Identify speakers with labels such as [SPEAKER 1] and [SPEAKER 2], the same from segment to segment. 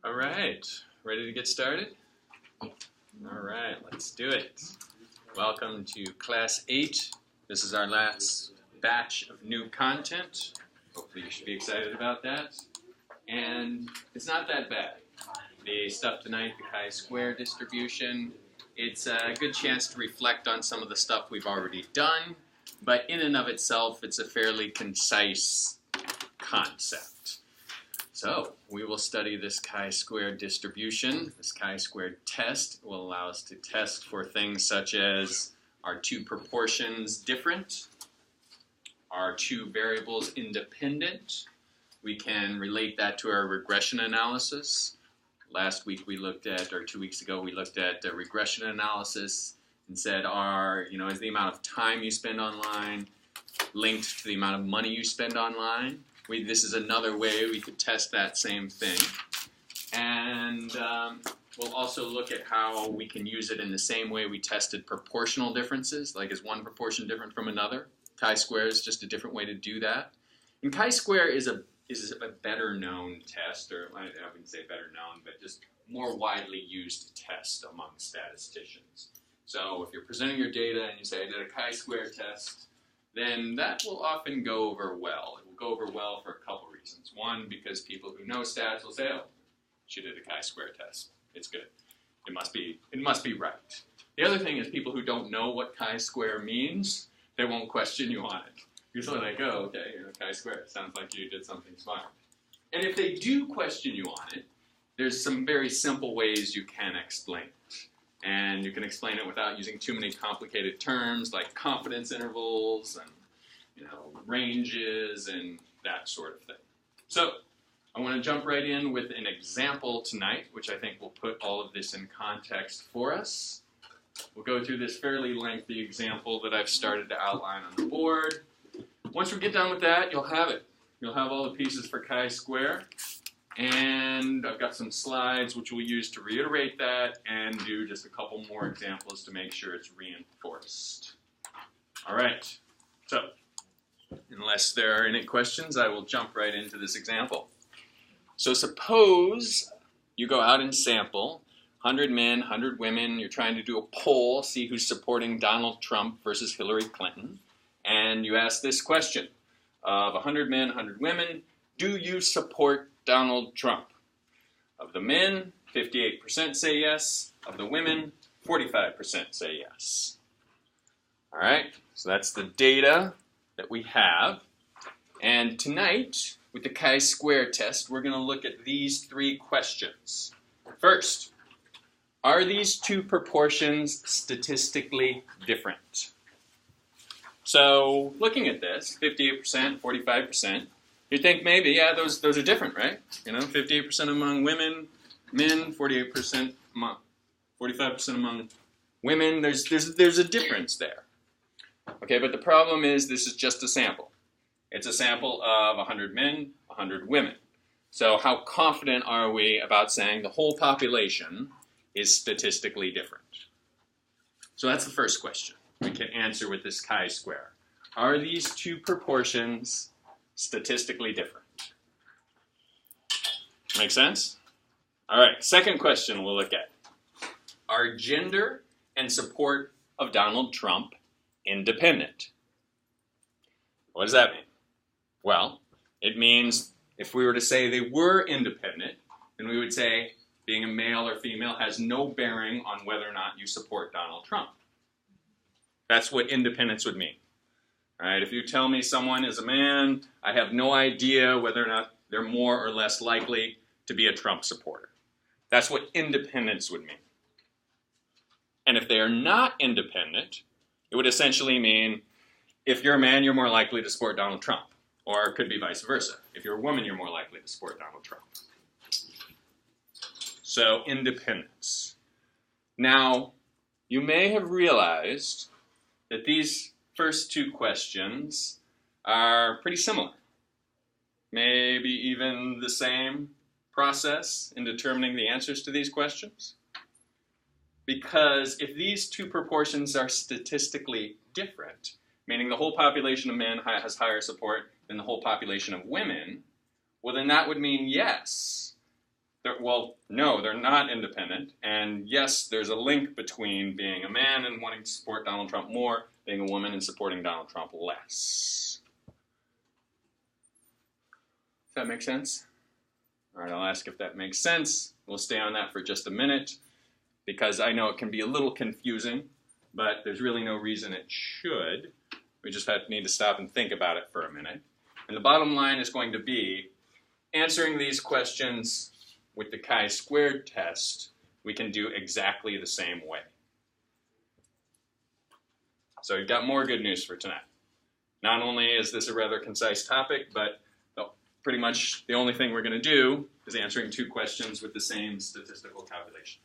[SPEAKER 1] All right, ready to get started? All right, let's do it. Welcome to Class 8. This is our last batch of new content. Hopefully you should be excited about that. And it's not that bad. The stuff tonight, the chi-square distribution, it's a good chance to reflect on some of the stuff we've already done, but in and of itself, it's a fairly concise concept. So we will study this chi-square distribution. This chi-square test will allow us to test for things such as, are two proportions different? Are two variables independent? We can relate that to our regression analysis. Last week we looked at, or 2 weeks ago, we looked at regression analysis and said, is the amount of time you spend online linked to the amount of money you spend online? This is another way we could test that same thing. And we'll also look at how we can use it in the same way we tested proportional differences, like is one proportion different from another? Chi-square is just a different way to do that. And chi-square is a better known test, or I wouldn't say better known, but just more widely used test among statisticians. So if you're presenting your data and you say, I did a chi-square test, then that will often go over well. It will go over well for a couple reasons. One, because people who know stats will say, oh, she did a chi-square test. It's good. It must be right. The other thing is people who don't know what chi-square means, they won't question you on it. You're sort of like, oh, okay, chi-square. Sounds like you did something smart. And if they do question you on it, there's some very simple ways you can explain it. And you can explain it without using too many complicated terms like confidence intervals and ranges and that sort of thing. So I want to jump right in with an example tonight, which I think will put all of this in context for us. We'll go through this fairly lengthy example that I've started to outline on the board. Once we get done with that, you'll have it. You'll have all the pieces for chi-square. And I've got some slides which we'll use to reiterate that and do just a couple more examples to make sure it's reinforced. All right, so unless there are any questions, I will jump right into this example. So suppose you go out and sample 100 men, 100 women. You're trying to do a poll, see who's supporting Donald Trump versus Hillary Clinton. And you ask this question, of 100 men, 100 women, do you support Donald Trump? Of the men, 58% say yes. Of the women, 45% say yes. All right, so that's the data that we have. And tonight, with the chi-square test, we're going to look at these three questions. First, are these two proportions statistically different? So looking at this, 58%, 45%, you think maybe, yeah, those are different, right? 58% among men, 45% among women. There's a difference there. Okay, but the problem is this is just a sample. It's a sample of 100 men, 100 women. So how confident are we about saying the whole population is statistically different? So that's the first question we can answer with this chi-square. Are these two proportions statistically different? Make sense? All right, second question we'll look at. Are gender and support of Donald Trump independent? What does that mean? Well, it means if we were to say they were independent, then we would say being a male or female has no bearing on whether or not you support Donald Trump. That's what independence would mean. All right, if you tell me someone is a man, I have no idea whether or not they're more or less likely to be a Trump supporter. That's what independence would mean. And if they are not independent, it would essentially mean if you're a man, you're more likely to support Donald Trump. Or it could be vice versa. If you're a woman, you're more likely to support Donald Trump. So independence. Now, you may have realized that these first two questions are pretty similar. Maybe even the same process in determining the answers to these questions. Because if these two proportions are statistically different, meaning the whole population of men has higher support than the whole population of women, well then that would mean yes, Well, no, they're not independent. And yes, there's a link between being a man and wanting to support Donald Trump more, being a woman and supporting Donald Trump less. Does that make sense? All right, I'll ask if that makes sense. We'll stay on that for just a minute because I know it can be a little confusing, but there's really no reason it should. We just need to stop and think about it for a minute. And the bottom line is going to be answering these questions with the chi-squared test, we can do exactly the same way. So you've got more good news for tonight. Not only is this a rather concise topic, but pretty much the only thing we're going to do is answering 2 questions with the same statistical calculation.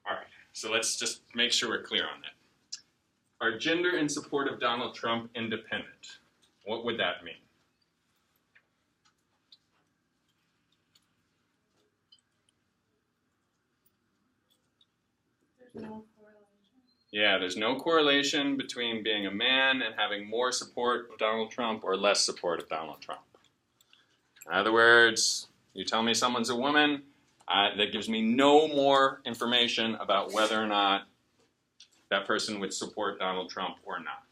[SPEAKER 1] All right, so let's just make sure we're clear on that. Are gender in support of Donald Trump independent? What would that mean?
[SPEAKER 2] No correlation.
[SPEAKER 1] Yeah, there's no correlation between being a man and having more support of Donald Trump or less support of Donald Trump. In other words, you tell me someone's a woman, that gives me no more information about whether or not that person would support Donald Trump or not.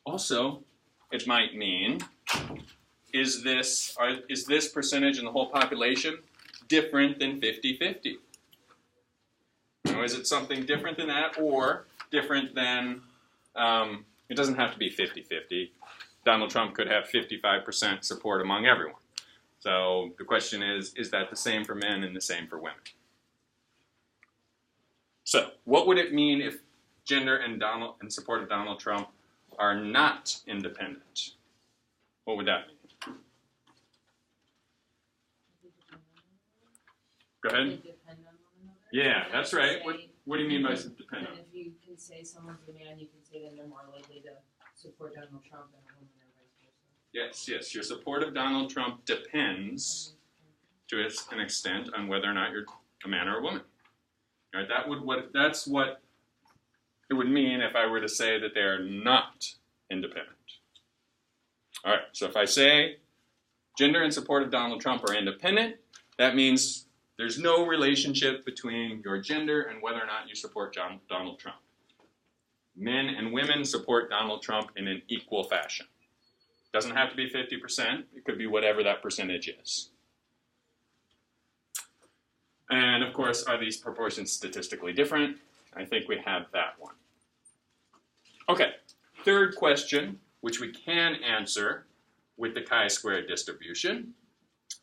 [SPEAKER 1] Also, it might mean, is this percentage in the whole population different than 50-50? Is it something different than that, or different than, it doesn't have to be 50-50. Donald Trump could have 55% support among everyone. So the question is that the same for men and the same for women? So what would it mean if gender and support of Donald Trump are not independent? What would that mean? Go ahead.
[SPEAKER 2] They depend on one another.
[SPEAKER 1] Yeah,
[SPEAKER 2] Like
[SPEAKER 1] that's right.
[SPEAKER 2] say-
[SPEAKER 1] What do you mean by depend on?
[SPEAKER 2] And if you can say someone's a man, you can say that they're more likely to support Donald Trump than a woman, or vice versa.
[SPEAKER 1] Yes. Your support of Donald Trump depends, to an extent, on whether or not you're a man or a woman. All right, that's what it would mean if I were to say that they're not independent. All right, so if I say gender and support of Donald Trump are independent, that means there's no relationship between your gender and whether or not you support Donald Trump. Men and women support Donald Trump in an equal fashion. Doesn't have to be 50%. It could be whatever that percentage is. And of course, are these proportions statistically different? I think we have that one. Okay, third question, which we can answer with the chi-squared distribution.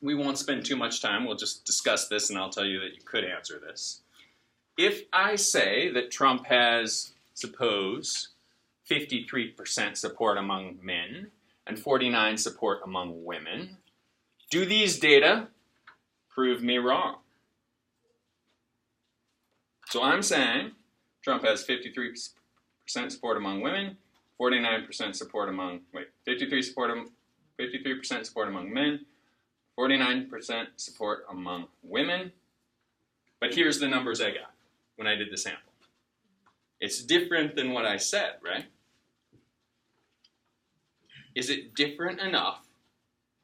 [SPEAKER 1] We won't spend too much time. We'll just discuss this, and I'll tell you that you could answer this. If I say that Trump has, suppose, 53% support among men and 49% support among women, do these data prove me wrong? So I'm saying Trump has 53% support among women, 49% support among, 53% support among men, 49% support among women. But here's the numbers I got when I did the sample. It's different than what I said, right? Is it different enough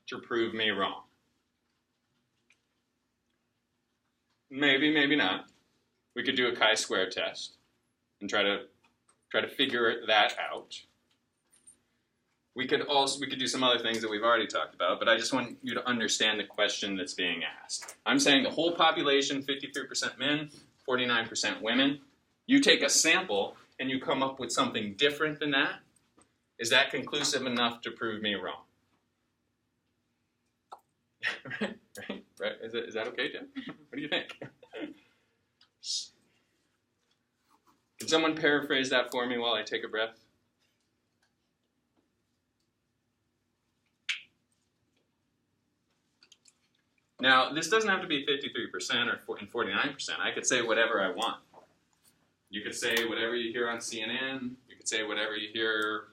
[SPEAKER 1] to prove me wrong? Maybe, maybe not. We could do a chi-square test and try to figure that out. We could do some other things that we've already talked about, but I just want you to understand the question that's being asked. I'm saying the whole population, 53% men, 49% women. You take a sample and you come up with something different than that. Is that conclusive enough to prove me wrong? right. Is that okay, Tim? What do you think? Can someone paraphrase that for me while I take a breath? Now, this doesn't have to be 53% or 49%. I could say whatever I want. You could say whatever you hear on CNN. You could say whatever you hear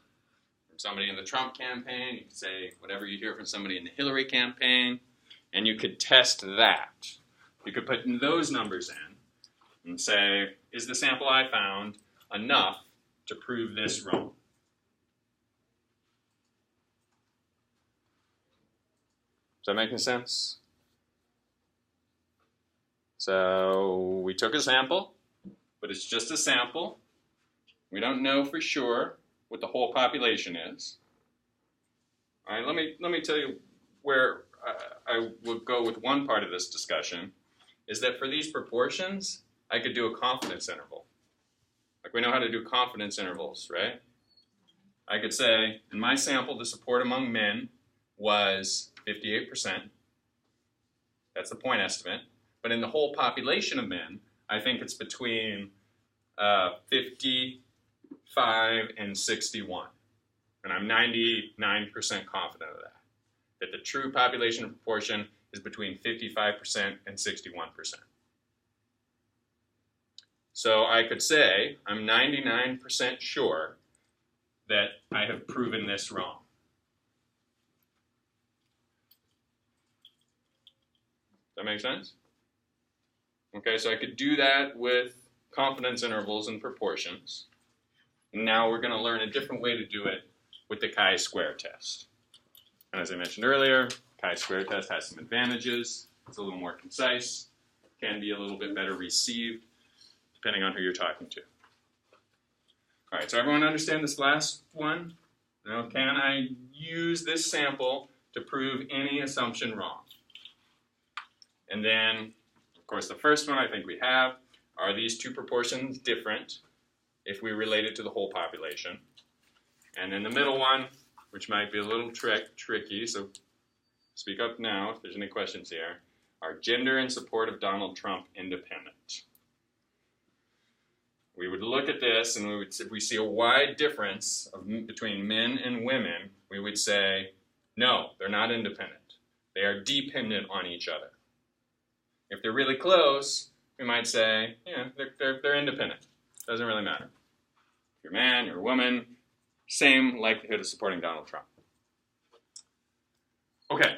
[SPEAKER 1] from somebody in the Trump campaign. You could say whatever you hear from somebody in the Hillary campaign. And you could test that. You could put those numbers in and say, is the sample I found enough to prove this wrong? Does that make any sense? So we took a sample, but it's just a sample. We don't know for sure what the whole population is. All right, let me tell you where I would go with one part of this discussion, is that for these proportions, I could do a confidence interval. Like we know how to do confidence intervals, right? I could say, in my sample, the support among men was 58%. That's the point estimate. But in the whole population of men, I think it's between 55 and 61. And I'm 99% confident of that. That the true population proportion is between 55% and 61%. So I could say I'm 99% sure that I have proven this wrong. Does that make sense? Okay, so I could do that with confidence intervals and proportions. And now we're going to learn a different way to do it with the chi-square test. And as I mentioned earlier, chi-square test has some advantages. It's a little more concise, can be a little bit better received, depending on who you're talking to. All right, so everyone understand this last one? Now, can I use this sample to prove any assumption wrong? And then, of course, the first one I think we have, are these two proportions different if we relate it to the whole population? And then the middle one, which might be a little tricky, so speak up now if there's any questions here, are gender and support of Donald Trump independent? We would look at this, and if we see a wide difference between men and women, we would say, no, they're not independent. They are dependent on each other. If they're really close, we might say, yeah, they're independent. Doesn't really matter. If you're a man, you're a woman, same likelihood of supporting Donald Trump. Okay,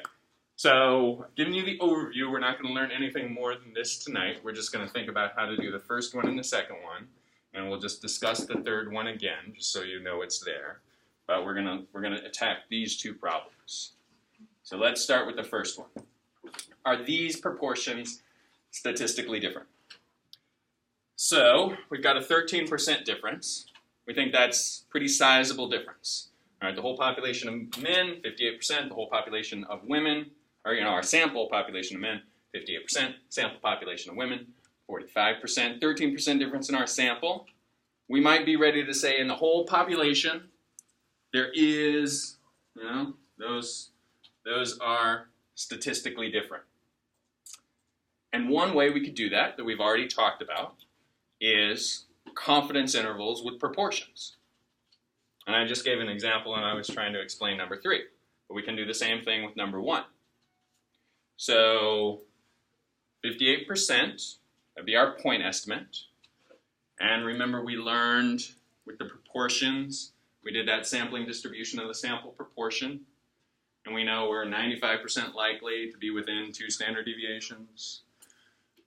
[SPEAKER 1] so giving you the overview, we're not going to learn anything more than this tonight. We're just going to think about how to do the first one and the second one. And we'll just discuss the third one again, just so you know it's there. But we're gonna attack these two problems. So let's start with the first one. Are these proportions statistically different? So we've got a 13% difference. We think that's pretty sizable difference. All right, the whole population of men, 58%. The whole population of women, or our sample population of men, 58%. Sample population of women, 45%, 13% difference in our sample. We might be ready to say in the whole population, there is, those are statistically different. And one way we could do that we've already talked about, is confidence intervals with proportions. And I just gave an example and I was trying to explain number 3. But we can do the same thing with number 1. So 58%. That'd be our point estimate. And remember we learned with the proportions, we did that sampling distribution of the sample proportion. And we know we're 95% likely to be within 2 standard deviations,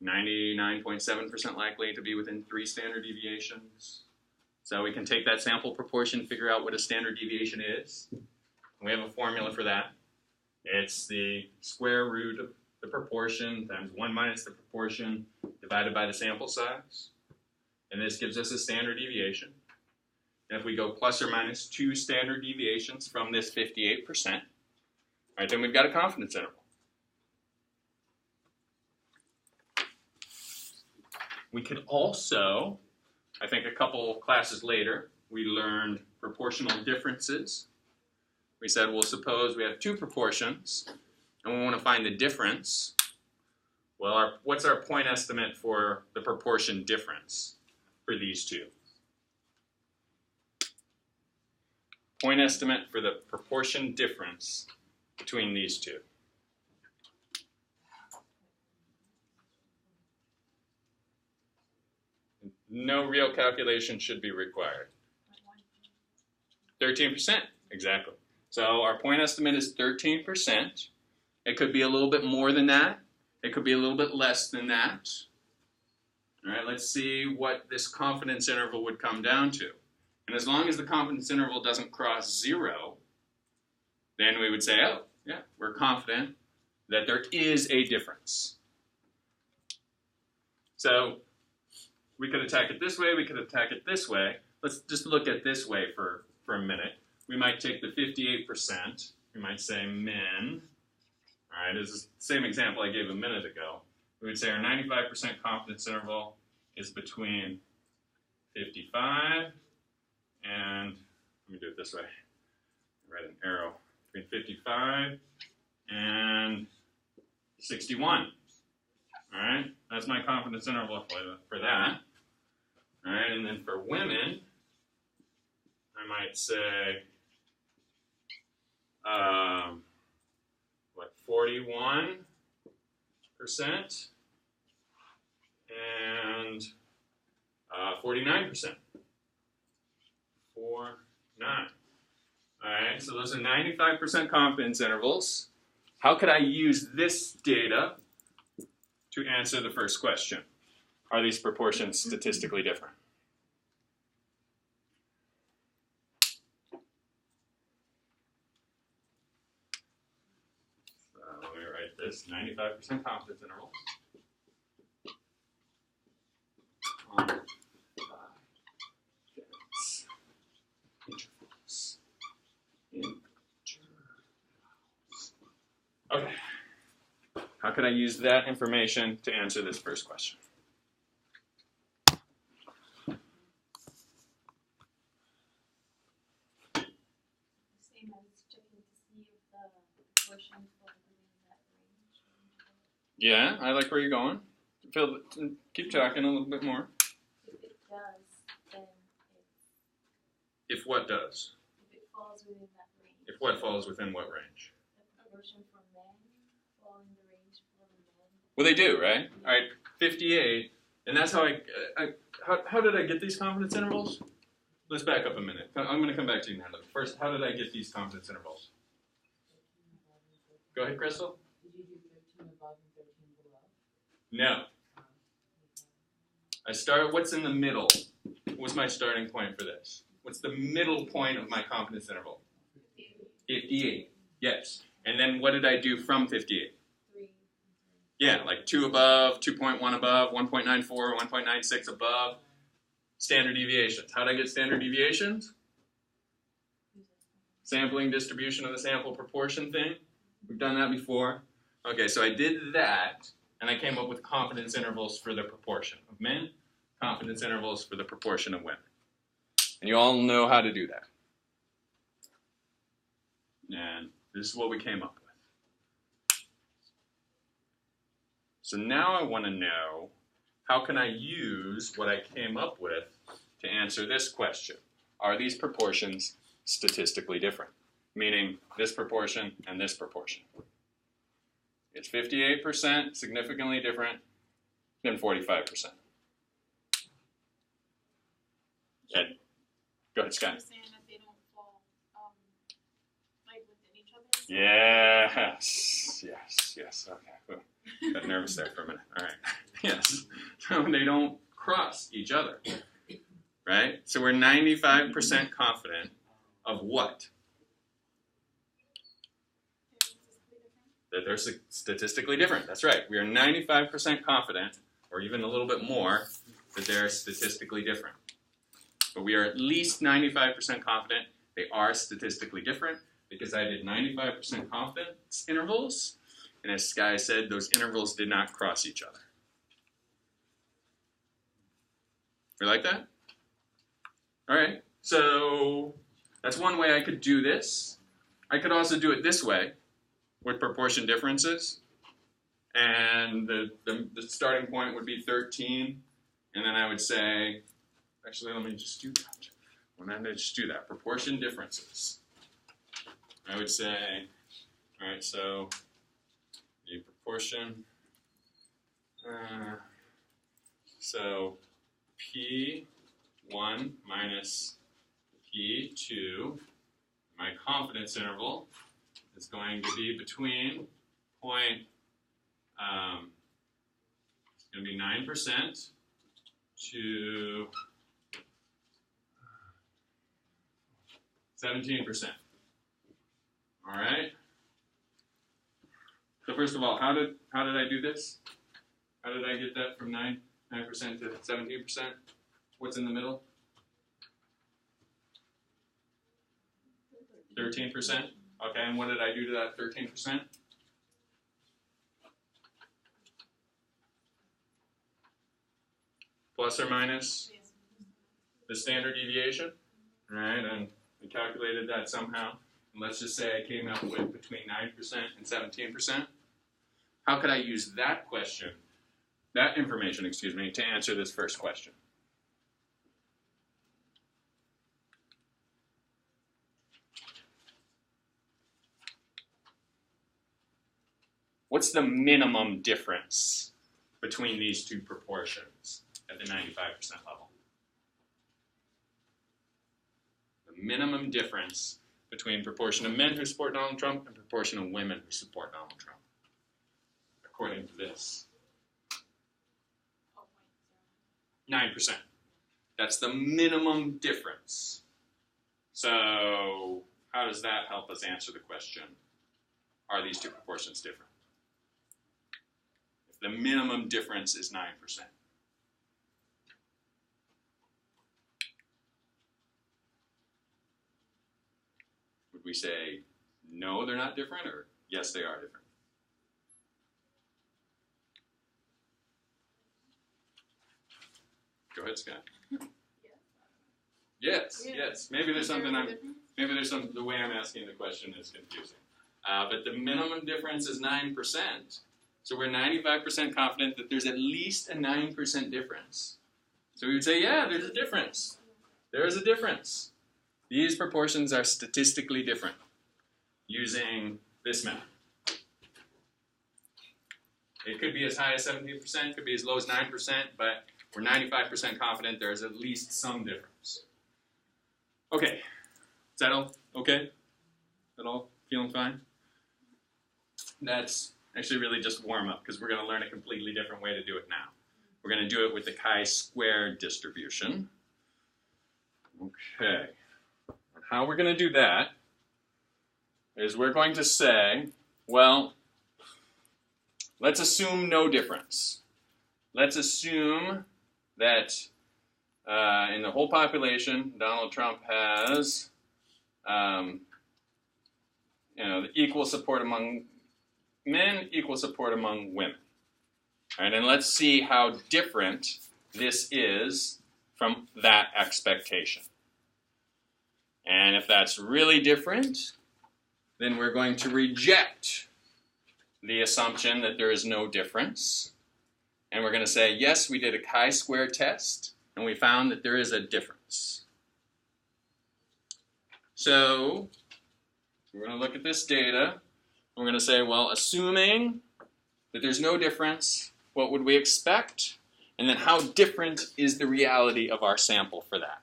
[SPEAKER 1] 99.7% likely to be within 3 standard deviations. So we can take that sample proportion, figure out what a standard deviation is. We have a formula for that. It's the square root of the proportion times 1 minus the proportion divided by the sample size. And this gives us a standard deviation. And if we go plus or minus 2 standard deviations from this 58%, all right, then we've got a confidence interval. We could also, I think a couple classes later, we learned proportional differences. We said, well, suppose we have 2 proportions, and we want to find the difference. Well, what's our point estimate for the proportion difference for these 2? Point estimate for the proportion difference between these 2. No real calculation should be required. 13%, exactly. So our point estimate is 13%. It could be a little bit more than that. It could be a little bit less than that. All right, let's see what this confidence interval would come down to. And as long as the confidence interval doesn't cross 0, then we would say, oh, yeah, we're confident that there is a difference. So we could attack it this way, we could attack it this way. Let's just look at this way for a minute. We might take the 58%, we might say min, all right, this is the same example I gave a minute ago. We would say our 95% confidence interval is between 55 and, let me do it this way, write an arrow, between 55 and 61. All right, that's my confidence interval for that. All right, and then for women, I might say, 41% and 49%. 49. All right, so those are 95% confidence intervals. How could I use this data to answer the first question? Are these proportions statistically different? So let me write this, 95% confidence intervals. Okay. How could I use that information to answer this first question?
[SPEAKER 3] Same as checking to see if the proportions fall within that range.
[SPEAKER 1] Yeah, I like where you're going. Keep talking a little bit more.
[SPEAKER 3] If it does, then
[SPEAKER 1] If what does?
[SPEAKER 3] if it falls within that range.
[SPEAKER 1] If what falls within what range?
[SPEAKER 3] The proportion for men fall in the range for men.
[SPEAKER 1] Well, they do, right? All right, 58, and that's how how did I get these confidence intervals? Let's back up a minute. I'm going to come back to you, Natalie. First, how did I get these confidence intervals? Go ahead, Crystal.
[SPEAKER 2] Did you do 13 above and 13 below?
[SPEAKER 1] No. I start, what's in the middle? What's my starting point for this? What's the middle point of my confidence interval? 58. Yes. And then what did I do from 58?
[SPEAKER 3] 3.
[SPEAKER 1] Yeah, like 2 above, 2.1 above, 1.94, 1.96 above. Standard deviations. How did I get standard deviations? Sampling distribution of the sample proportion thing. We've done that before. Okay, so I did that, and I came up with confidence intervals for the proportion of men, confidence intervals for the proportion of women. And you all know how to do that. And this is what we came up with. So now I want to know, how can I use what I came up with to answer this question? Are these proportions statistically different? Meaning this proportion and this proportion. It's 58% significantly different than 45%. Ed, go ahead, Scott.
[SPEAKER 3] You're saying that they don't fall like within each other?
[SPEAKER 1] Yes. Okay. Ooh, got nervous there for a minute. All right. Yes. So they don't cross each other. Right? So we're 95% confident of what? That they're statistically different. That's right. We are 95% confident, or even a little bit more, that they're statistically different. But we are at least 95% confident they are statistically different because I did 95% confidence intervals, and as Sky said, those intervals did not cross each other. You like that? All right, so that's one way I could do this. I could also do it this way, with proportion differences. And the starting point would be 13, and then I would say, actually, let me just do that. When I just do that, proportion differences. I would say, all right, so the proportion, so P1 minus P2, my confidence interval is going to be between it's going to be 9% to 17%. All right? The first of all, how did I do this? How did I get that from 9% to 17%? What's in the middle? 13%. Okay, and what did I do to that 13%? Plus or minus the standard deviation, right? And I calculated that somehow. And let's just say I came up with between 9% and 17%. How could I use that information, to answer this first question? What's the minimum difference between these two proportions at the 95% level? The minimum difference between proportion of men who support Donald Trump and proportion of women who support Donald Trump, according to this. 9%. That's the minimum difference. So how does that help us answer the question, are these two proportions different? If the minimum difference is 9%. Would we say, no, they're not different, or yes, they are different? Go ahead, Scott. Yes. Maybe there's something the way I'm asking the question is confusing. But the minimum difference is 9%. So we're 95% confident that there's at least a 9% difference. So we would say, yeah, there's a difference. There is a difference. These proportions are statistically different using this method. It could be as high as 17%, could be as low as 9%, but we're 95% confident there is at least some difference. Okay, is that all okay? Is that all feeling fine? That's actually really just warm up because we're going to learn a completely different way to do it now. We're going to do it with the chi-square distribution. Okay, and how we're going to do that is we're going to say, well, let's assume no difference. Let's assume that in the whole population, Donald Trump has the equal support among men, equal support among women. All right, and let's see how different this is from that expectation. And if that's really different, then we're going to reject the assumption that there is no difference. And we're going to say, yes, we did a chi-square test, and we found that there is a difference. So we're going to look at this data. We're going to say, well, assuming that there's no difference, what would we expect? And then how different is the reality of our sample for that?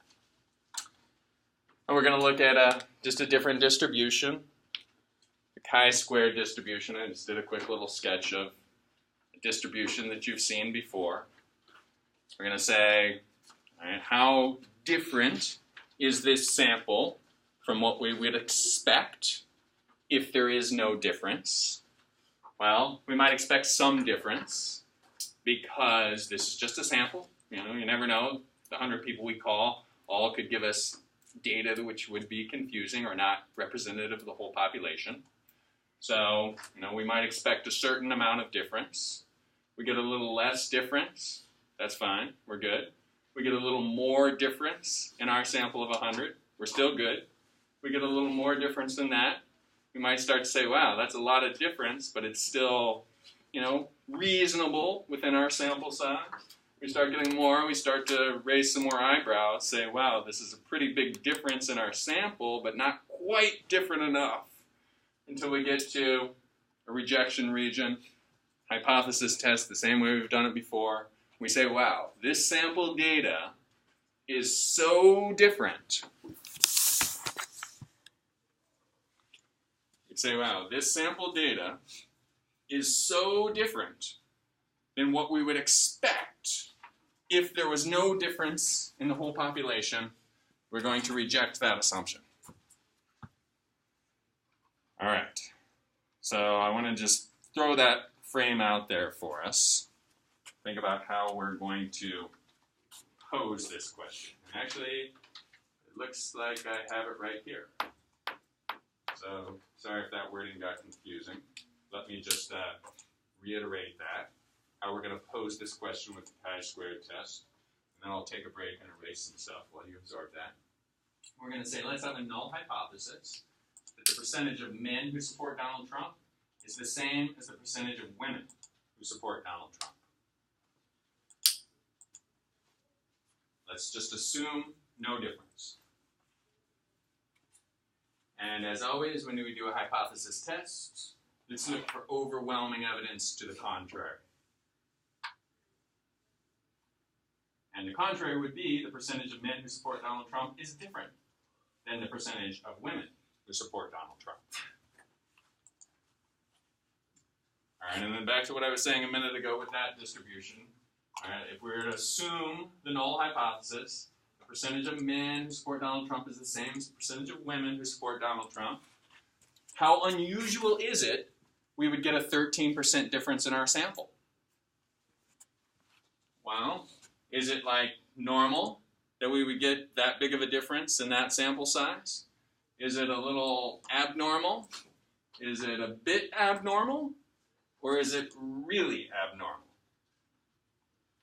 [SPEAKER 1] And we're going to look at just a different distribution, the chi-square distribution. I just did a quick little sketch of a distribution that you've seen before. We're going to say, all right, how different is this sample from what we would expect if there is no difference? Well, we might expect some difference because this is just a sample. You never know. The 100 people we call all could give us data which would be confusing or not representative of the whole population. So, we might expect a certain amount of difference. We get a little less difference. That's fine. We're good. We get a little more difference in our sample of 100. We're still good. We get a little more difference than that. We might start to say, wow, that's a lot of difference, but it's still, reasonable within our sample size. We start getting more, we start to raise some more eyebrows, say, wow, this is a pretty big difference in our sample, but not quite different enough until we get to a rejection region, hypothesis test, the same way we've done it before. We say, wow, this sample data is so different. You'd say, wow, this sample data is so different than what we would expect if there was no difference in the whole population. We're going to reject that assumption. All right. So I want to just throw that frame out there for us. Think about how we're going to pose this question. And actually, it looks like I have it right here. So sorry if that wording got confusing. Let me just reiterate that, how we're going to pose this question with the chi-squared test. And then I'll take a break and erase some stuff while you absorb that. We're going to say, let's have a null hypothesis that the percentage of men who support Donald Trump is the same as the percentage of women who support Donald Trump. Let's just assume no difference. And as always, when we do a hypothesis test, let's look for overwhelming evidence to the contrary. And the contrary would be the percentage of men who support Donald Trump is different than the percentage of women who support Donald Trump. All right, and then back to what I was saying a minute ago with that distribution. All right, if we were to assume the null hypothesis, the percentage of men who support Donald Trump is the same as the percentage of women who support Donald Trump, how unusual is it we would get a 13% difference in our sample? Well, is it like normal that we would get that big of a difference in that sample size? Is it a little abnormal? Is it a bit abnormal? Or is it really abnormal?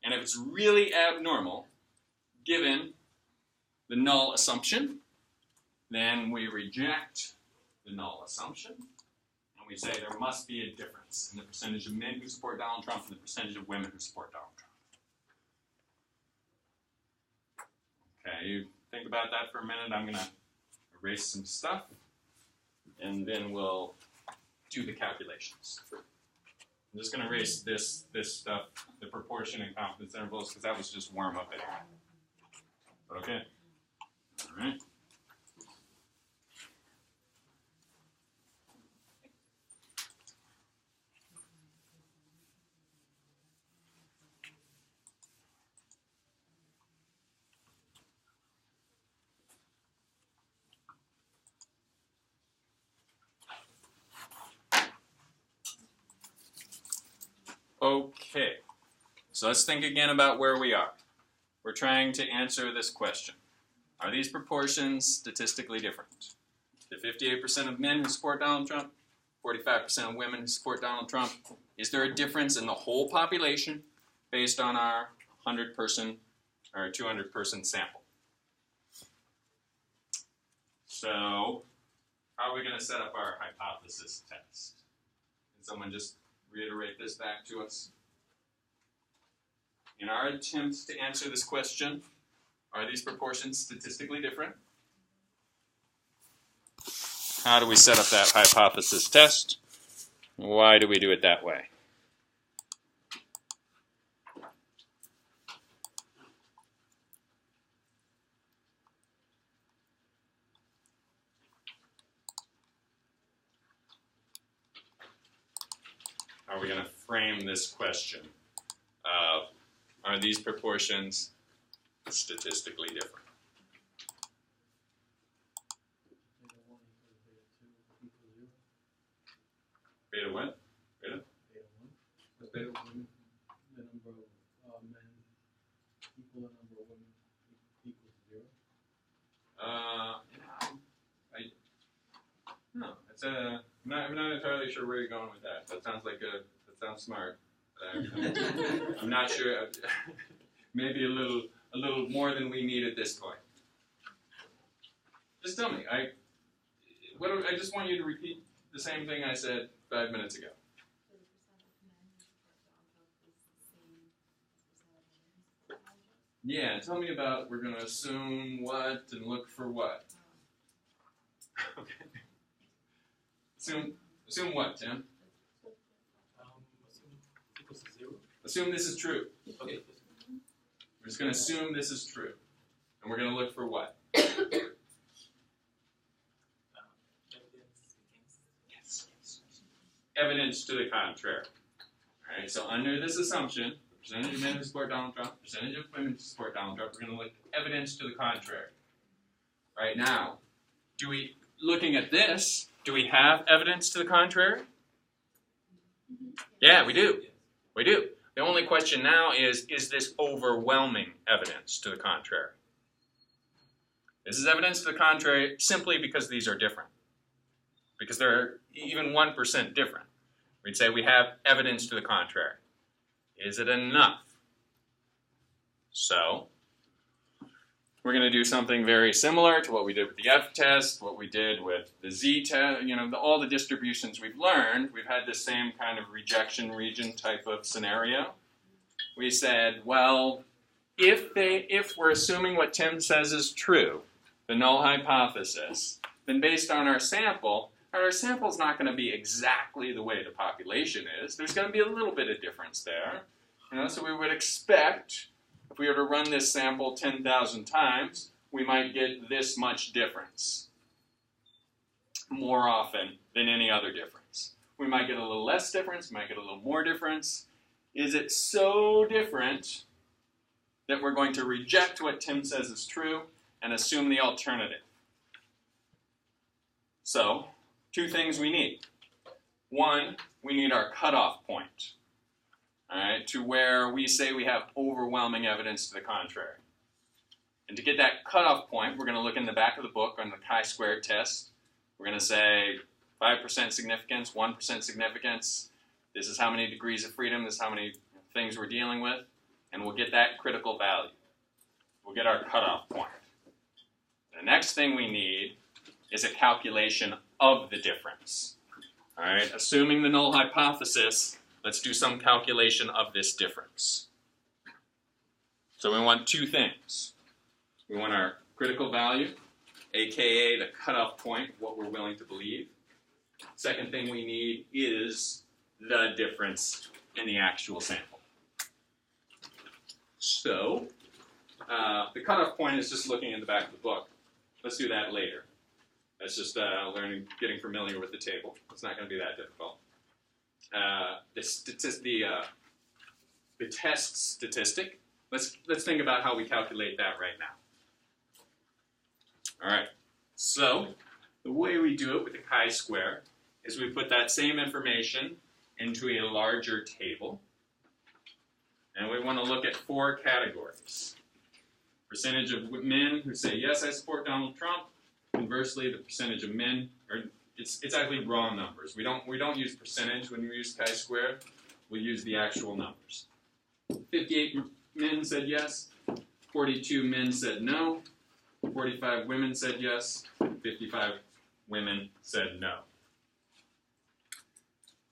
[SPEAKER 1] And if it's really abnormal, given the null assumption, then we reject the null assumption, and we say there must be a difference in the percentage of men who support Donald Trump and the percentage of women who support Donald Trump. Okay, you think about that for a minute. I'm going to erase some stuff, and then we'll do the calculations. I'm just going to erase this stuff, the proportion and confidence intervals, because that was just warm up anyway. But okay. All right. Okay, so let's think again about where we are. We're trying to answer this question. Are these proportions statistically different? The 58% of men who support Donald Trump, 45% of women who support Donald Trump. Is there a difference in the whole population based on our 100-person or 200-person sample? So, how are we going to set up our hypothesis test? Can someone just reiterate this back to us? In our attempts to answer this question, are these proportions statistically different? How do we set up that hypothesis test? Why do we do it that way? How are we going to frame this question of, are these proportions statistically different? Beta what? Beta?
[SPEAKER 4] Beta 1. What's beta 1? The number of men equal the number of women equals 0.
[SPEAKER 1] I'm not entirely sure where you're going with that. That sounds smart. I'm not sure. Maybe a little more than we need at this point. Just tell me. I just want you to repeat the same thing I said 5 minutes ago.
[SPEAKER 3] So the percent of men who support Donald Trump is the same as the percent of women who support Donald Trump?
[SPEAKER 1] Yeah, tell me about, we're going to assume what and look for what. Okay. Assume what, Tim?
[SPEAKER 4] Assume equals to 0.
[SPEAKER 1] Assume this is true.
[SPEAKER 4] Okay.
[SPEAKER 1] We're just going to assume this is true. And we're going to look for what? Evidence to the contrary. All right, so under this assumption, percentage of men who support Donald Trump, percentage of women who support Donald Trump, we're going to look at evidence to the contrary. Right now, looking at this, do we have evidence to the contrary?
[SPEAKER 3] Mm-hmm.
[SPEAKER 1] Yeah, we do. We do. The only question now is this overwhelming evidence to the contrary? This is evidence to the contrary simply because these are different. Because they're even 1% different. We'd say we have evidence to the contrary. Is it enough? So, we're going to do something very similar to what we did with the F-test, what we did with the Z-test, all the distributions we've learned. We've had the same kind of rejection region type of scenario. We said, well, if we're assuming what Tim says is true, the null hypothesis, then based on our sample's not going to be exactly the way the population is. There's going to be a little bit of difference there. So we would expect, if we were to run this sample 10,000 times, we might get this much difference more often than any other difference. We might get a little less difference, we might get a little more difference. Is it so different that we're going to reject what Tim says is true and assume the alternative? So, two things we need. One, we need our cutoff point. All right, to where we say we have overwhelming evidence to the contrary. And to get that cutoff point, we're going to look in the back of the book on the chi-square test. We're going to say 5% significance, 1% significance. This is how many degrees of freedom, this is how many things we're dealing with. And we'll get that critical value. We'll get our cutoff point. The next thing we need is a calculation of the difference. All right, assuming the null hypothesis, let's do some calculation of this difference. So we want two things. We want our critical value, aka the cutoff point, what we're willing to believe. Second thing we need is the difference in the actual sample. So the cutoff point is just looking in the back of the book. Let's do that later. That's just getting familiar with the table. It's not going to be that difficult. The test statistic. Let's think about how we calculate that right now. All right. So the way we do it with the chi-square is we put that same information into a larger table, and we want to look at 4 categories: percentage of men who say yes, I support Donald Trump. Conversely, the percentage of men, or it's actually raw numbers. We don't use percentage when we use chi-square. We use the actual numbers. 58 men said yes. 42 men said no. 45 women said yes. 55 women said no.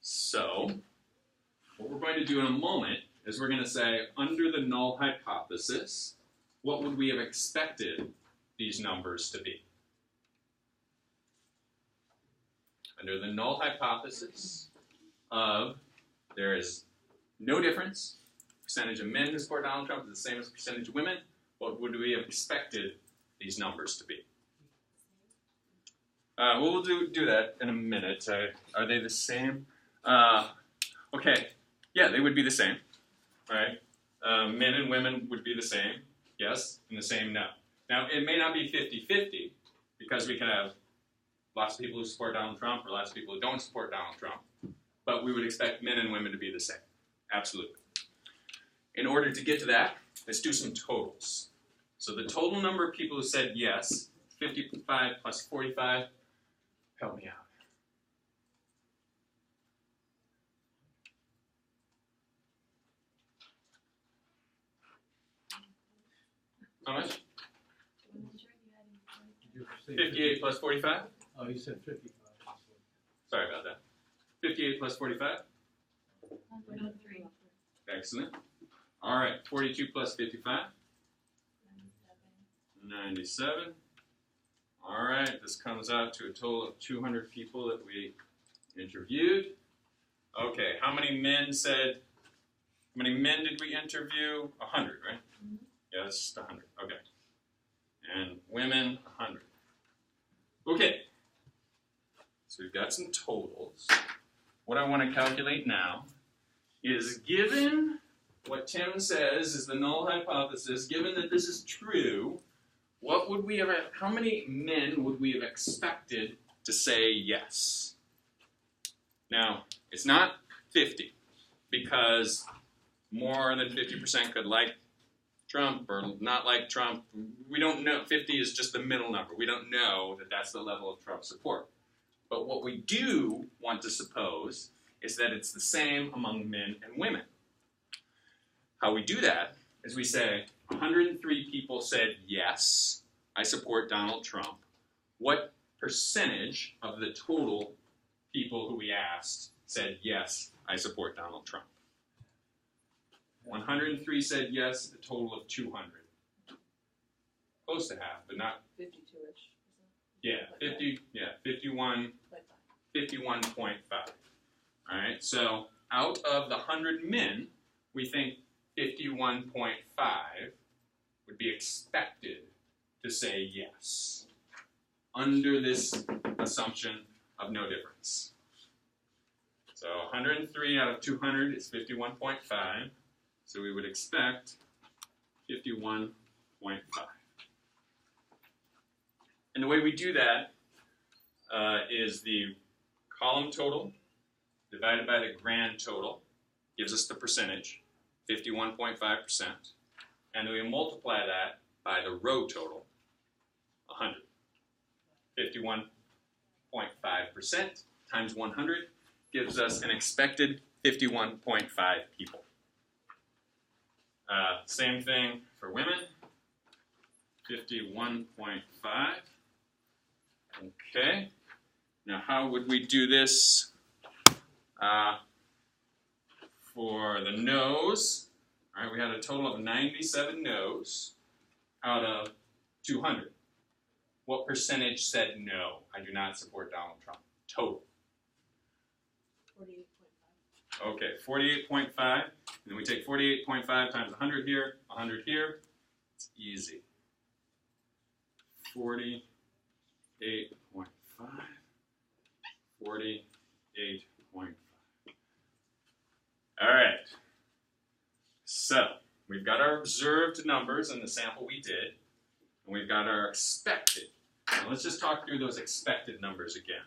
[SPEAKER 1] So, what we're going to do in a moment is we're going to say, under the null hypothesis, what would we have expected these numbers to be? Under the null hypothesis of there is no difference, percentage of men who support Donald Trump is the same as percentage of women, what would we have expected these numbers to be? We'll do that in a minute. Are they the same? Okay, yeah, they would be the same, right? Men and women would be the same, yes, and the same no. Now, it may not be 50-50, because we can have lots of people who support Donald Trump or lots of people who don't support Donald Trump, but we would expect men and women to be the same, absolutely. In order to get to that, let's do some totals. So the total number of people who said yes, 55 plus 45, help me out. How much? 58 plus 45?
[SPEAKER 4] Oh, you said 55.
[SPEAKER 1] Sorry about that. 58 plus 45?
[SPEAKER 3] 103.
[SPEAKER 1] Excellent. All right, 42 plus 55? 97. All right, this comes out to a total of 200 people that we interviewed. Okay, how many men did we interview? 100, right? Mm-hmm. Yeah, that's just 100. Okay. And women, 100. Okay. So we've got some totals. What I want to calculate now is, given what Tim says is the null hypothesis, given that this is true, what would we have? How many men would we have expected to say yes? Now, it's not 50. because more than 50% could like Trump or not like Trump. We don't know. 50 is just the middle number. We don't know that that's the level of Trump support. But what we do want to suppose is that it's the same among men and women. How we do that is we say 103 people said, yes, I support Donald Trump. What percentage of the total people who we asked said, yes, I support Donald Trump? 103 said yes, a total of 200. Close to half, but not.
[SPEAKER 2] 52-ish.
[SPEAKER 1] Yeah, 51. 51.5. All right, so out of the 100 men, we think 51.5 would be expected to say yes, under this assumption of no difference. So 103 out of 200 is 51.5, so we would expect 51.5. And the way we do that is the column total divided by the grand total gives us the percentage, 51.5%, and then we multiply that by the row total, 100. 51.5% times 100 gives us an expected 51.5 people. Same thing for women, 51.5. Okay, now how would we do this for the no's? All right, we had a total of 97 no's out of 200. What percentage said no, I do not support Donald Trump? Total.
[SPEAKER 2] 48.5.
[SPEAKER 1] Okay, 48.5. And then we take 48.5 times 100 here, 100 here. It's easy. 48.5. 48.5. All right. So we've got our observed numbers in the sample we did, and we've got our expected. Now let's just talk through those expected numbers again.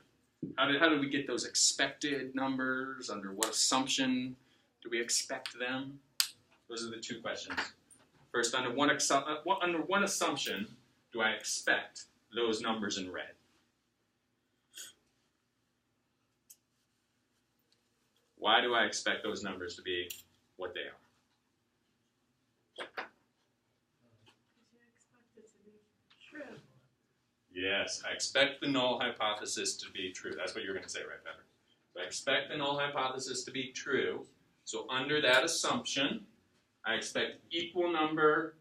[SPEAKER 1] How did we get those expected numbers? Under what assumption do we expect them? Those are the two questions. First, under what assumption do I expect those numbers in red? Why do I expect those numbers to be what they are?
[SPEAKER 3] You expect it to be true.
[SPEAKER 1] Yes, I expect the null hypothesis to be true. That's what you're going to say, right, Pepper? So I expect the null hypothesis to be true. So under that assumption, I expect equal number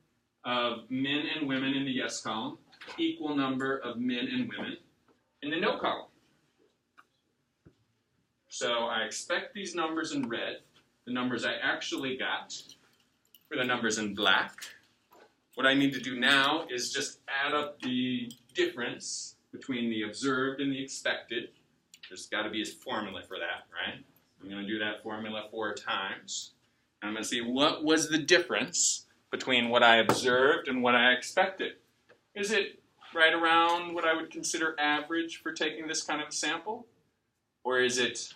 [SPEAKER 1] of men and women in the yes column, equal number of men and women in the no column. So I expect these numbers in red. The numbers I actually got were the numbers in black. What I need to do now is just add up the difference between the observed and the expected. There's got to be a formula for that, right? I'm going to do that formula 4 times. And I'm going to see what was the difference between what I observed and what I expected. Is it right around what I would consider average for taking this kind of a sample? Or is it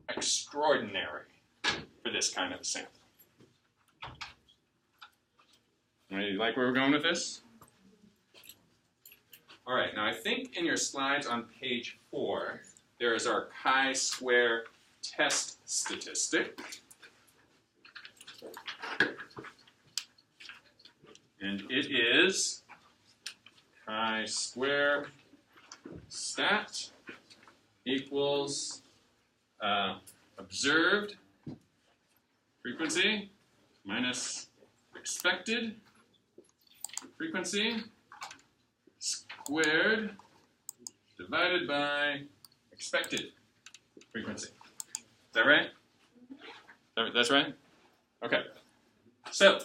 [SPEAKER 1] extraordinary for this kind of a sample? You like where we're going with this? All right, now I think in your slides on page 4, there is our chi-square test statistic. And it is chi-square stat equals observed frequency minus expected frequency squared divided by expected frequency. Is that right? That's right? Okay. So,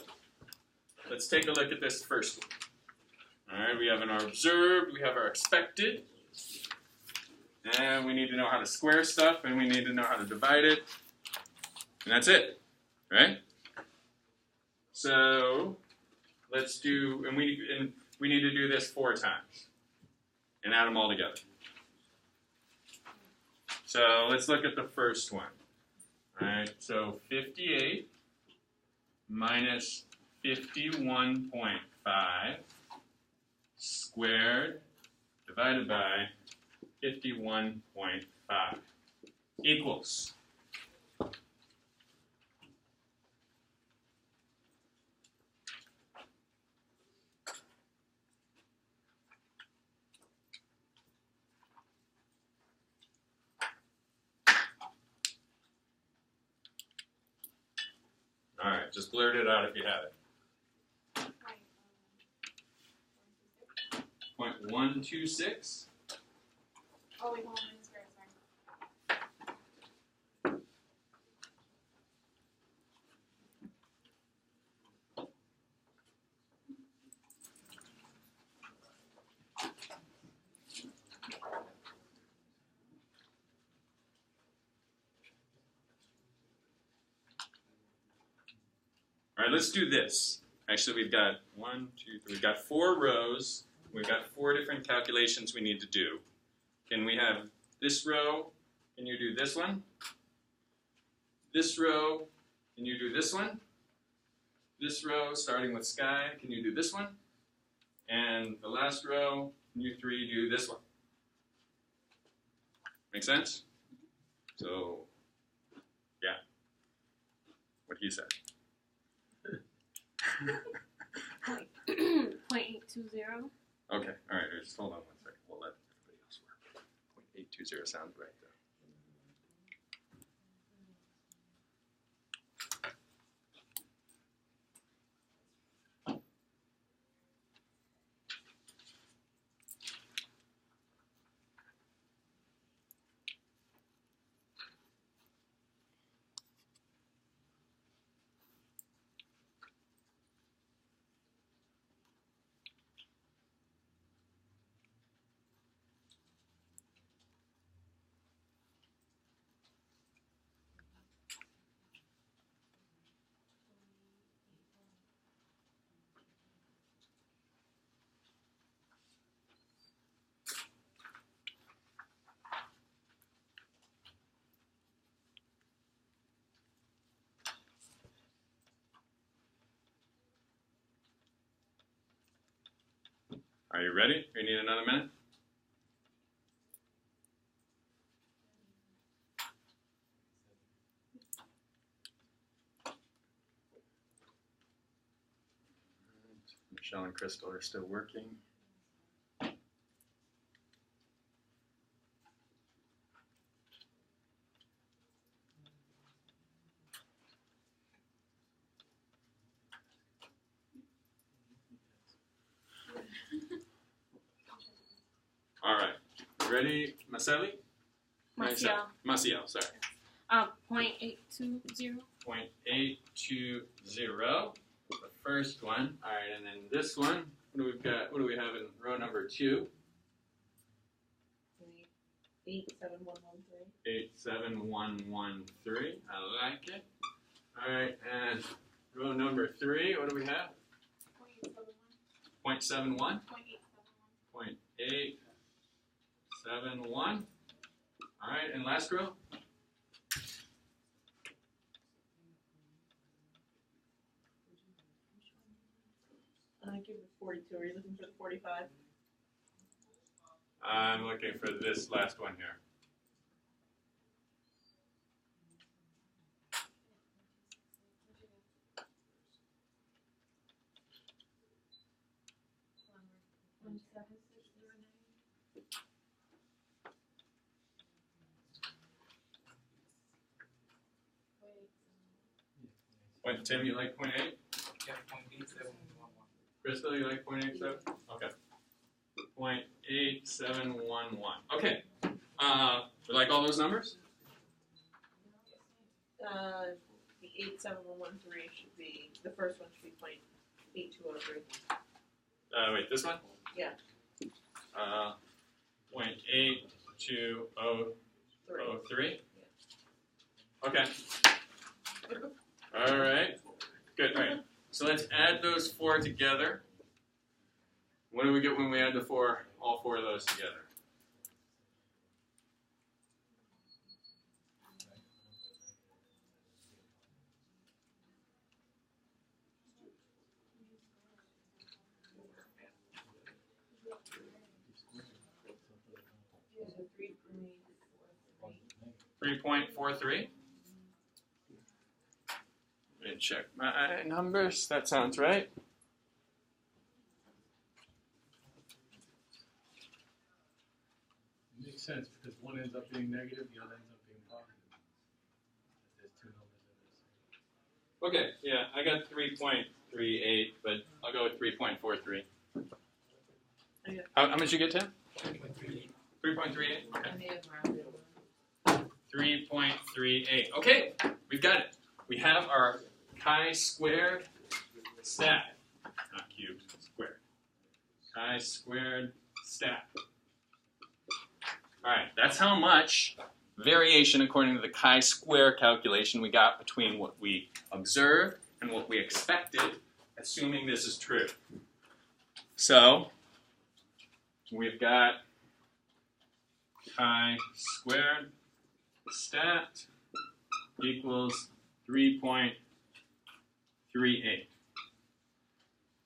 [SPEAKER 1] let's take a look at this first one. All right, we have our observed, we have our expected, and we need to know how to square stuff, and we need to know how to divide it, and that's it, right? So, let's do, and we need to do this 4 times, and add them all together. So, let's look at the first one. Alright, so 58 minus 51.5 squared divided by 51.5 equals. Alright, just blurt it out if you have it. 0.126.
[SPEAKER 3] Oh wait, hold on, it's sorry.
[SPEAKER 1] Alright, let's do this. Actually, we've got we've got 4 rows. We've got 4 different calculations we need to do. Can we have this row? Can you do this one? This row, can you do this one? This row, starting with sky, can you do this one? And the last row, can you 3 do this one? Make sense? So, yeah. What he said.
[SPEAKER 5] 0.820.
[SPEAKER 1] Okay, all right, just hold on 1 second. We'll let everybody else work. 0.820 sounds right, though. Are you ready? You need another minute? Michelle and Crystal are still working. All right, ready, Maciel? Maciel, sorry.
[SPEAKER 5] 0.820.
[SPEAKER 1] 0.820, the first one. All right, and then this one, what do we got? What do we have in row number 2?
[SPEAKER 2] 87113.
[SPEAKER 1] 87113, I like it. All right, and row number 3, what do we have? 0.71. 0.871. All right, and last row?
[SPEAKER 2] Give it 42. Are you looking for the 45?
[SPEAKER 1] I'm looking for this last one here. Tim, you like 0.8?
[SPEAKER 6] Yeah, 0.8711.
[SPEAKER 1] Crystal, you like 0.87? Okay. 0.8711. Okay. You like all those numbers?
[SPEAKER 2] The 87113 should be, the first one should be 0.8203.
[SPEAKER 1] Wait, this one?
[SPEAKER 2] Yeah.
[SPEAKER 1] 0.8203. Okay. All right. Good. All right. So let's add those 4 together. What do we get when we add all 4 of those together? 3.43. Let me check my numbers. That sounds right.
[SPEAKER 4] It makes sense because one ends up being negative, the other ends up being positive. There's two numbers in this.
[SPEAKER 1] Okay, yeah, I got 3.38, but I'll go with 3.43. How much you get, Tim? 3.38. 3.38? Okay.
[SPEAKER 2] I may have rounded.
[SPEAKER 1] 3.38. Okay, we've got it. We have our chi-squared stat. Not cubed, squared. Chi-squared stat. All right, that's how much variation according to the chi-square calculation we got between what we observed and what we expected, assuming this is true. So, we've got chi-squared stat equals 3.38.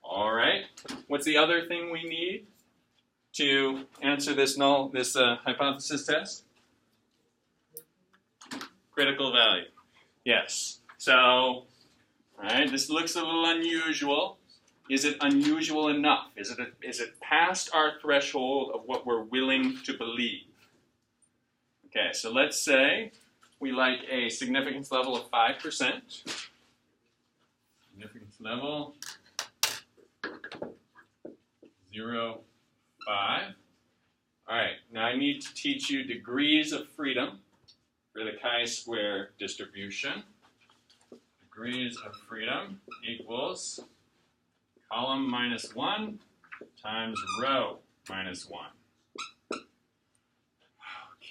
[SPEAKER 1] All right. What's the other thing we need to answer this hypothesis test? Critical value. Yes. So, all right. This looks a little unusual. Is it unusual enough? Is it past our threshold of what we're willing to believe? Okay, so let's say we like a significance level of 5%. Significance level 0, 5. All right, now I need to teach you degrees of freedom for the chi-square distribution. Degrees of freedom equals column minus 1 times row minus 1.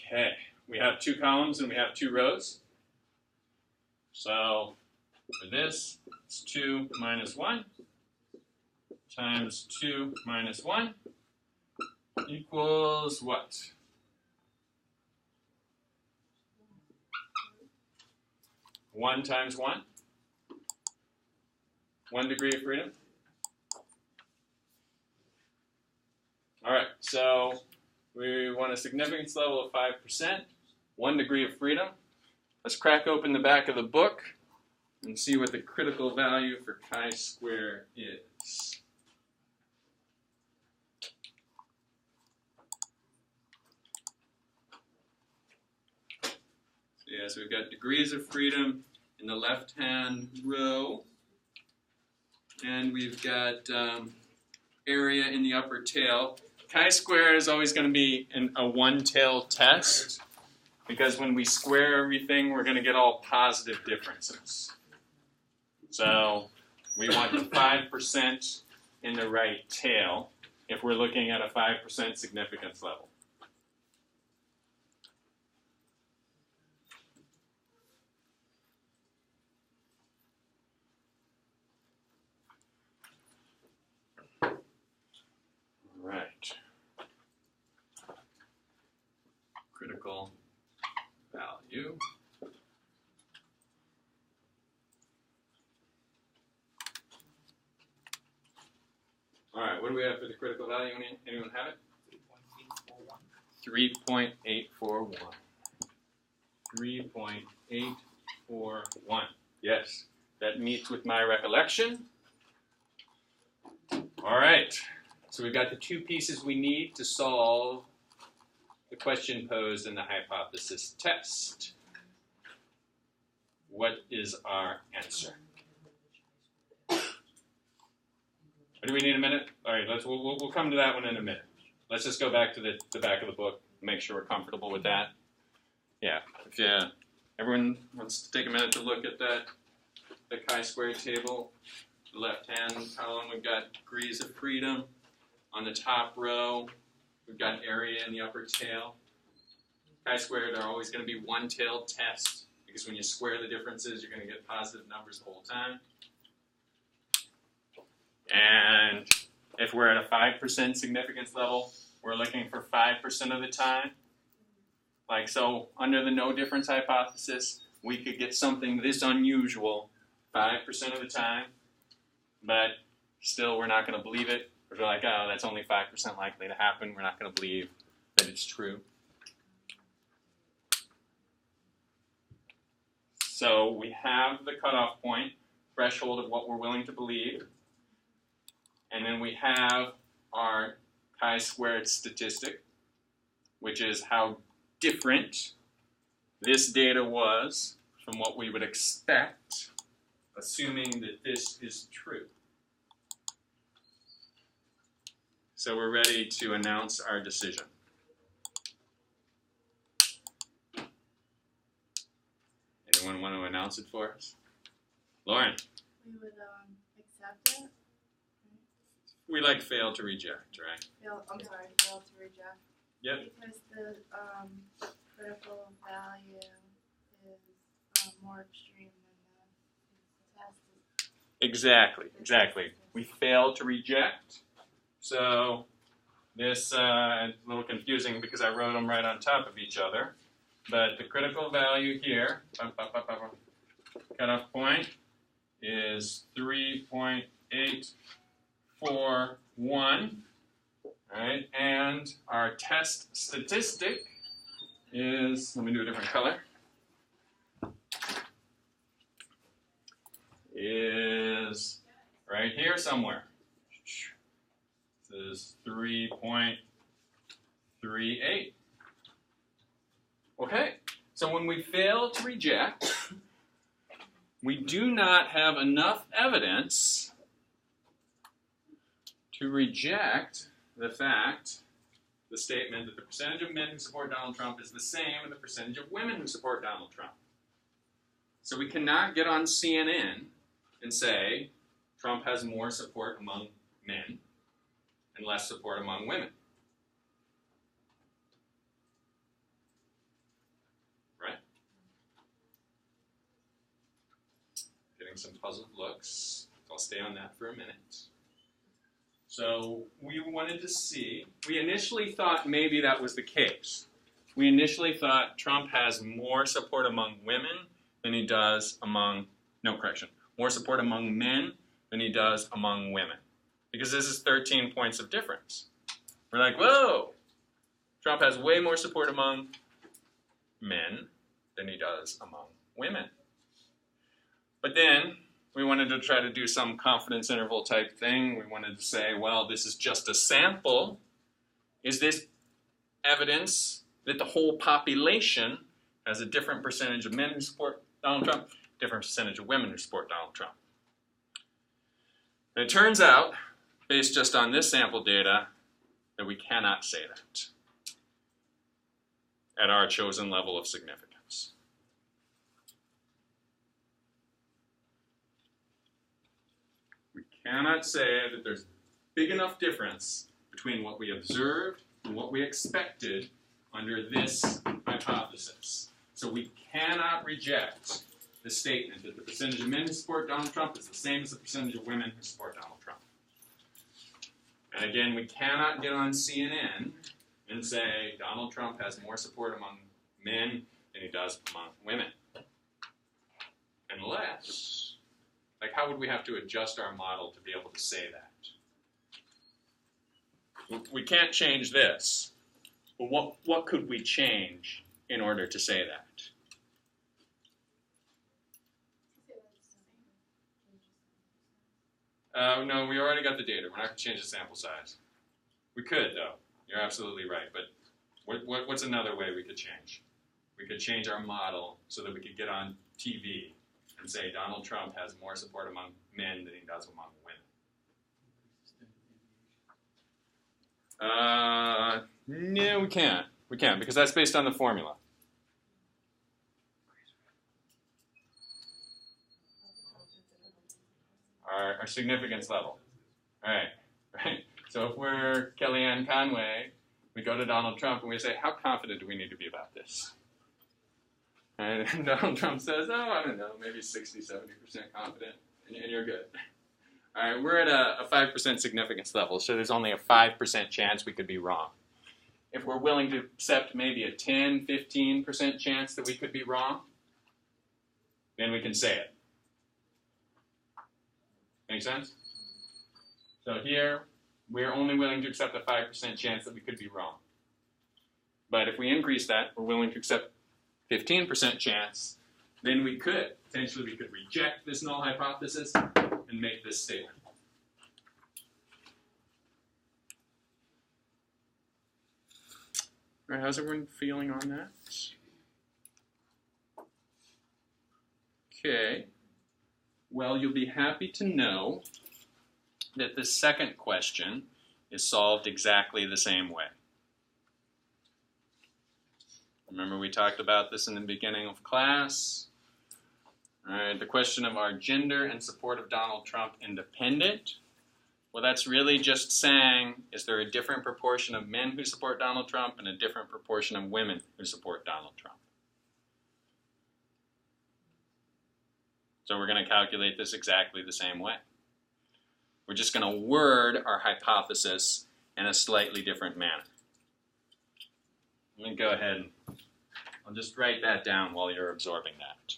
[SPEAKER 1] Okay, we have 2 columns and we have 2 rows. So for this, it's 2 minus 1 times 2 minus 1 equals what? 1 times 1? 1 degree of freedom? All right, so we want a significance level of 5%, 1 degree of freedom. Let's crack open the back of the book and see what the critical value for chi-square is. So yeah, so we've got degrees of freedom in the left-hand row, and we've got area in the upper tail. Chi-square is always going to be a one-tail test because when we square everything, we're going to get all positive differences. So we want the 5% in the right tail if we're looking at a 5% significance level. Right. Critical value. All right, what do we have for the critical value? Anyone have it? 3.841. 3.841. Yes, that meets with my recollection. All right. So we've got the 2 pieces we need to solve the question posed in the hypothesis test. What is our answer? Or do we need a minute? All right, we'll come to that one in a minute. Let's just go back to the back of the book, make sure we're comfortable with that. Yeah, if everyone wants to take a minute to look at the chi-square table, the left-hand column, we've got degrees of freedom. On the top row, we've got area in the upper tail. Chi-squared are always going to be one-tailed tests because when you square the differences, you're going to get positive numbers the whole time. And if we're at a 5% significance level, we're looking for 5% of the time. Like so, under the no difference hypothesis, we could get something this unusual 5% of the time, but still we're not going to believe it. We're like, oh, that's only 5% likely to happen. We're not going to believe that it's true. So we have the cutoff point, threshold of what we're willing to believe. And then we have our chi-squared statistic, which is how different this data was from what we would expect, assuming that this is true. So we're ready to announce our decision. Anyone want to announce it for us? Lauren.
[SPEAKER 5] We would accept it.
[SPEAKER 1] We like fail to reject, right?
[SPEAKER 5] Fail to reject.
[SPEAKER 1] Yep.
[SPEAKER 5] Because the critical value is more extreme than the test.
[SPEAKER 1] Exactly. We fail to reject. So this is a little confusing because I wrote them right on top of each other. But the critical value here, cutoff point, is 3.841. Right? And our test statistic is, let me do a different color, is right here somewhere. This is 3.38. Okay, so when we fail to reject, we do not have enough evidence to reject the statement that the percentage of men who support Donald Trump is the same as the percentage of women who support Donald Trump. So we cannot get on CNN and say Trump has more support among men and less support among women. Right? Getting some puzzled looks. I'll stay on that for a minute. So we wanted to see, we initially thought maybe that was the case. We initially thought Trump has more support among women than he does more support among men than he does among women. Because this is 13 points of difference. We're like, whoa, Trump has way more support among men than he does among women. But then we wanted to try to do some confidence interval type thing. We wanted to say, well, this is just a sample. Is this evidence that the whole population has a different percentage of men who support Donald Trump, different percentage of women who support Donald Trump? And it turns out, based just on this sample data, that we cannot say that at our chosen level of significance. We cannot say that there's big enough difference between what we observed and what we expected under this hypothesis. So we cannot reject the statement that the percentage of men who support Donald Trump is the same as the percentage of women who support Donald Trump. And again, we cannot get on CNN and say Donald Trump has more support among men than he does among women. Unless, how would we have to adjust our model to be able to say that? We can't change this. But what could we change in order to say that? No, we already got the data. We're not going to change the sample size. We could, though. You're absolutely right. But what's another way we could change? We could change our model so that we could get on TV and say Donald Trump has more support among men than he does among women. No, we can't. We can't, because that's based on the formula. Our significance level. All right. So if we're Kellyanne Conway, we go to Donald Trump and we say, how confident do we need to be about this? And Donald Trump says, oh, I don't know, maybe 60, 70% confident, and you're good. All right, we're at a 5% significance level, so there's only a 5% chance we could be wrong. If we're willing to accept maybe a 10, 15% chance that we could be wrong, then we can say it. Make sense? So here, we're only willing to accept a 5% chance that we could be wrong. But if we increase that, we're willing to accept 15% chance then we could reject this null hypothesis and make this statement. All right, how's everyone feeling on that? Okay. Well, you'll be happy to know that the second question is solved exactly the same way. Remember we talked about this in the beginning of class. All right, the question of are gender and support of Donald Trump independent? Well, that's really just saying, is there a different proportion of men who support Donald Trump and a different proportion of women who support Donald Trump? So we're going to calculate this exactly the same way. We're just going to word our hypothesis in a slightly different manner. Let me go ahead and I'll just write that down while you're absorbing that.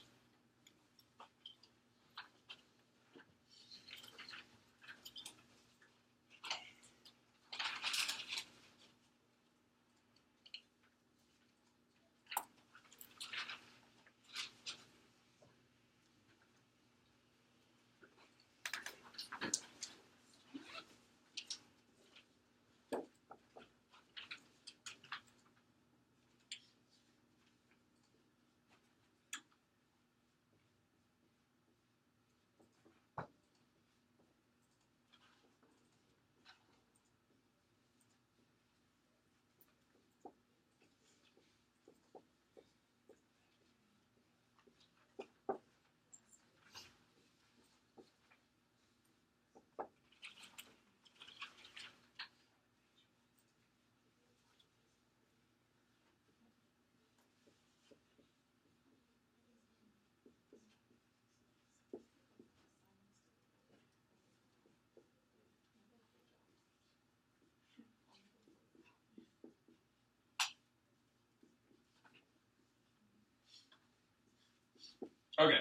[SPEAKER 1] Okay,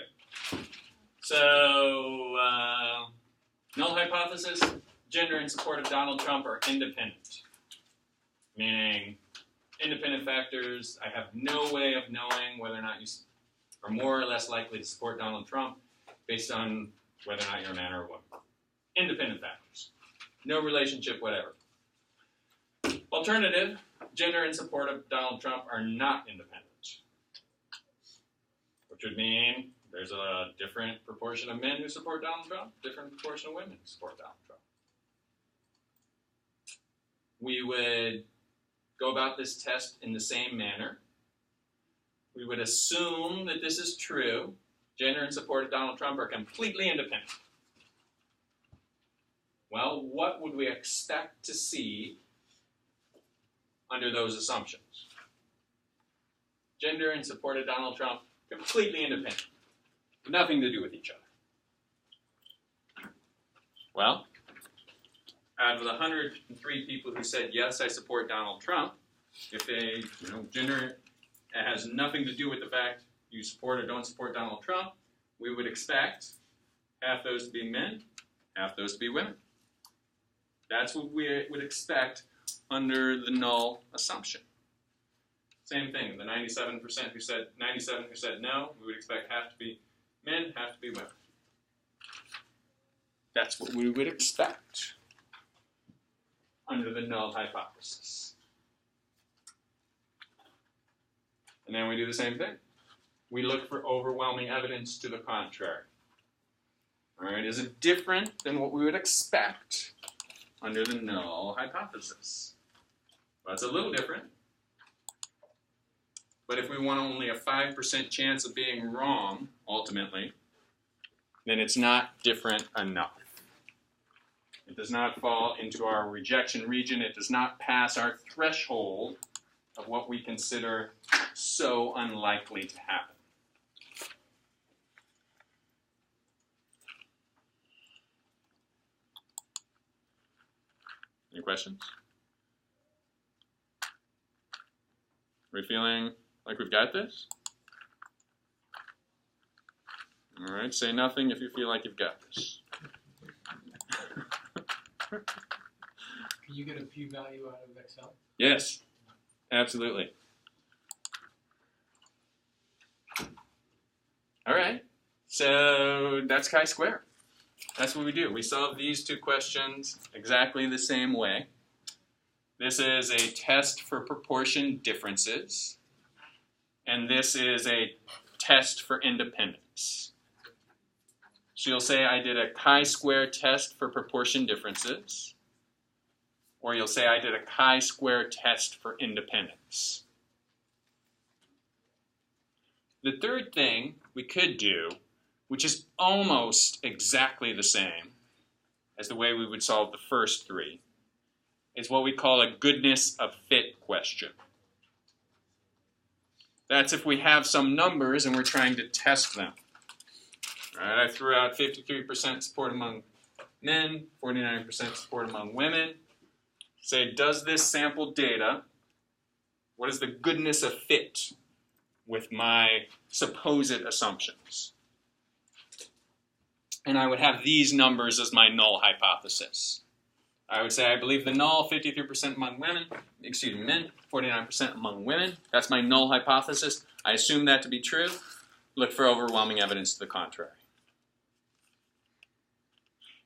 [SPEAKER 1] so null hypothesis, gender and support of Donald Trump are independent. Meaning, independent factors, I have no way of knowing whether or not you are more or less likely to support Donald Trump based on whether or not you're a man or a woman. Independent factors. No relationship, whatever. Alternative, gender and support of Donald Trump are not independent. Which would mean there's a different proportion of men who support Donald Trump, different proportion of women who support Donald Trump. We would go about this test in the same manner. We would assume that this is true. Gender and support of Donald Trump are completely independent. Well, what would we expect to see under those assumptions? Gender and support of Donald Trump completely independent. Nothing to do with each other. Well, out of the 103 people who said, yes, I support Donald Trump, if they, gender has nothing to do with the fact you support or don't support Donald Trump, we would expect half those to be men, half those to be women. That's what we would expect under the null assumption. Same thing, the 97% who said no, we would expect half to be men, half to be women. That's what we would expect under the null hypothesis. And then we do the same thing. We look for overwhelming evidence to the contrary. All right, is it different than what we would expect under the null hypothesis? Well, it's a little different. But if we want only a 5% chance of being wrong, ultimately, then it's not different enough. It does not fall into our rejection region. It does not pass our threshold of what we consider so unlikely to happen. Any questions? Are we feeling like we've got this? All right, say nothing if you feel like you've got this.
[SPEAKER 4] Can you get a p-value out of Excel?
[SPEAKER 1] Yes, absolutely. So that's chi-square. That's what we do. We solve these two questions exactly the same way. This is a test for proportion differences, and this is a test for independence. So you'll say I did a chi-square test for proportion differences, or you'll say I did a chi-square test for independence. The third thing we could do, which is almost exactly the same as the way we would solve the first three, is what we call a goodness of fit question. That's if we have some numbers and we're trying to test them. All right, I threw out 53% support among men, 49% support among women. Say, does this sample data, what is the goodness of fit with my supposed assumptions? And I would have these numbers as my null hypothesis. I would say I believe the null, 53% among men, 49% among women. That's my null hypothesis. I assume that to be true. Look for overwhelming evidence to the contrary.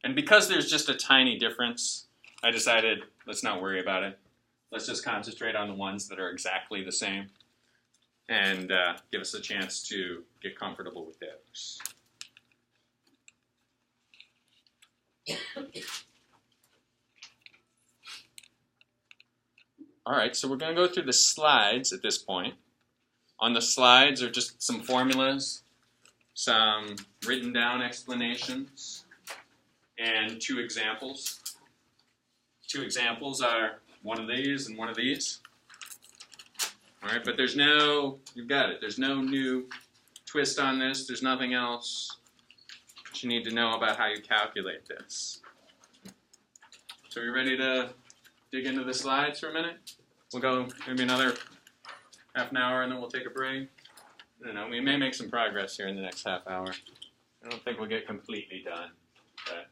[SPEAKER 1] And because there's just a tiny difference, I decided let's not worry about it. Let's just concentrate on the ones that are exactly the same and give us a chance to get comfortable with those. All right, so we're going to go through the slides at this point. On the slides are just some formulas, some written down explanations, and two examples. Two examples are one of these and one of these. All right, but there's no, you've got it, there's no new twist on this. There's nothing else that you need to know about how you calculate this. So are you ready to dig into the slides for a minute? We'll go maybe another half an hour and then we'll take a break. I don't know, we may make some progress here in the next half hour. I don't think we'll get completely done. But,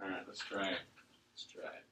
[SPEAKER 1] all right, let's try it. Let's try it.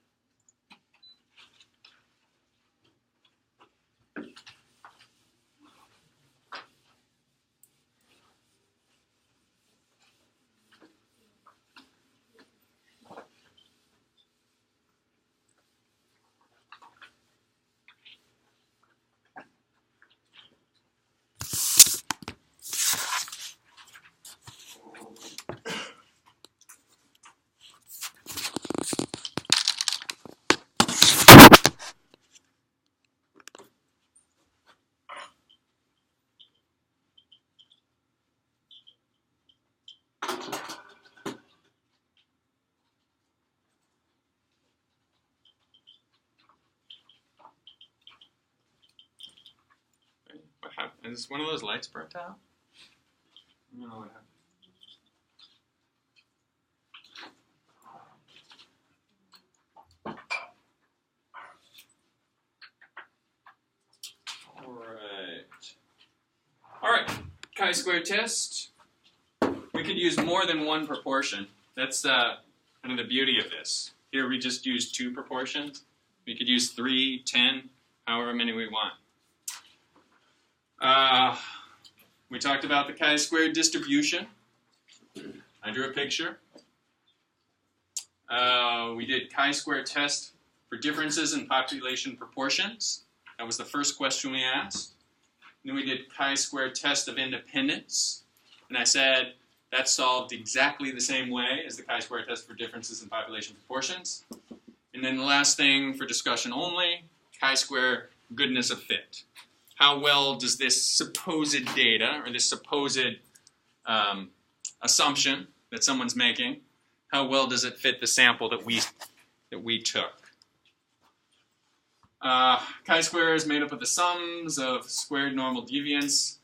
[SPEAKER 1] What happened? Is one of those lights burnt out? I don't know what happened. All right, chi-square test. We could use more than one proportion. That's kind of the beauty of this. Here we just use two proportions. We could use 3, 10, however many we want. We talked about the chi-square distribution. I drew a picture. We did chi-square test for differences in population proportions. That was the first question we asked. Then we did chi-square test of independence. And I said that's solved exactly the same way as the chi-square test for differences in population proportions. And then the last thing for discussion only, chi-square goodness of fit. How well does this supposed data, or this supposed assumption that someone's making, how well does it fit the sample that we took? Chi-square is made up of the sums of squared normal deviance.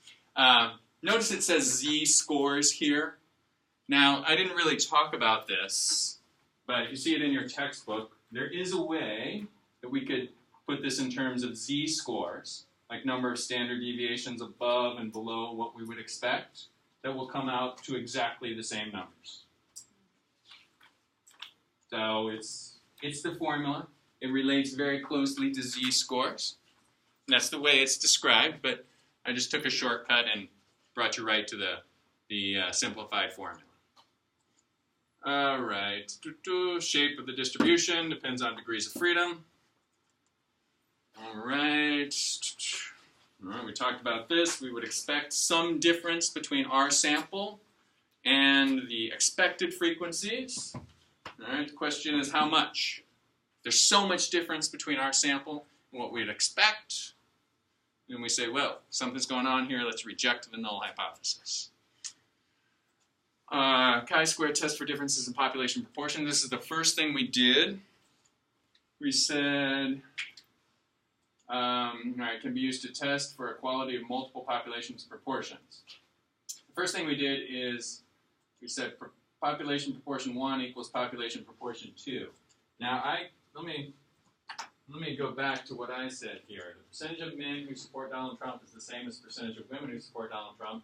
[SPEAKER 1] Notice it says z-scores here. Now, I didn't really talk about this, but if you see it in your textbook, there is a way that we could put this in terms of z-scores, like number of standard deviations above and below what we would expect, that will come out to exactly the same numbers. So it's the formula. It relates very closely to z-scores. And that's the way it's described, but I just took a shortcut and brought you right to the the simplified formula. All right, shape of the distribution depends on degrees of freedom. All right, we talked about this. We would expect some difference between our sample and the expected frequencies. All right, the question is how much? There's so much difference between our sample and what we'd expect. And we say, well, something's going on here. Let's reject the null hypothesis. Chi-square test for differences in population proportion. This is the first thing we did. We said, all right, can be used to test for equality of multiple populations proportions. The first thing we did is we said population proportion 1 equals population proportion 2. Now, let me go back to what I said here. The percentage of men who support Donald Trump is the same as the percentage of women who support Donald Trump.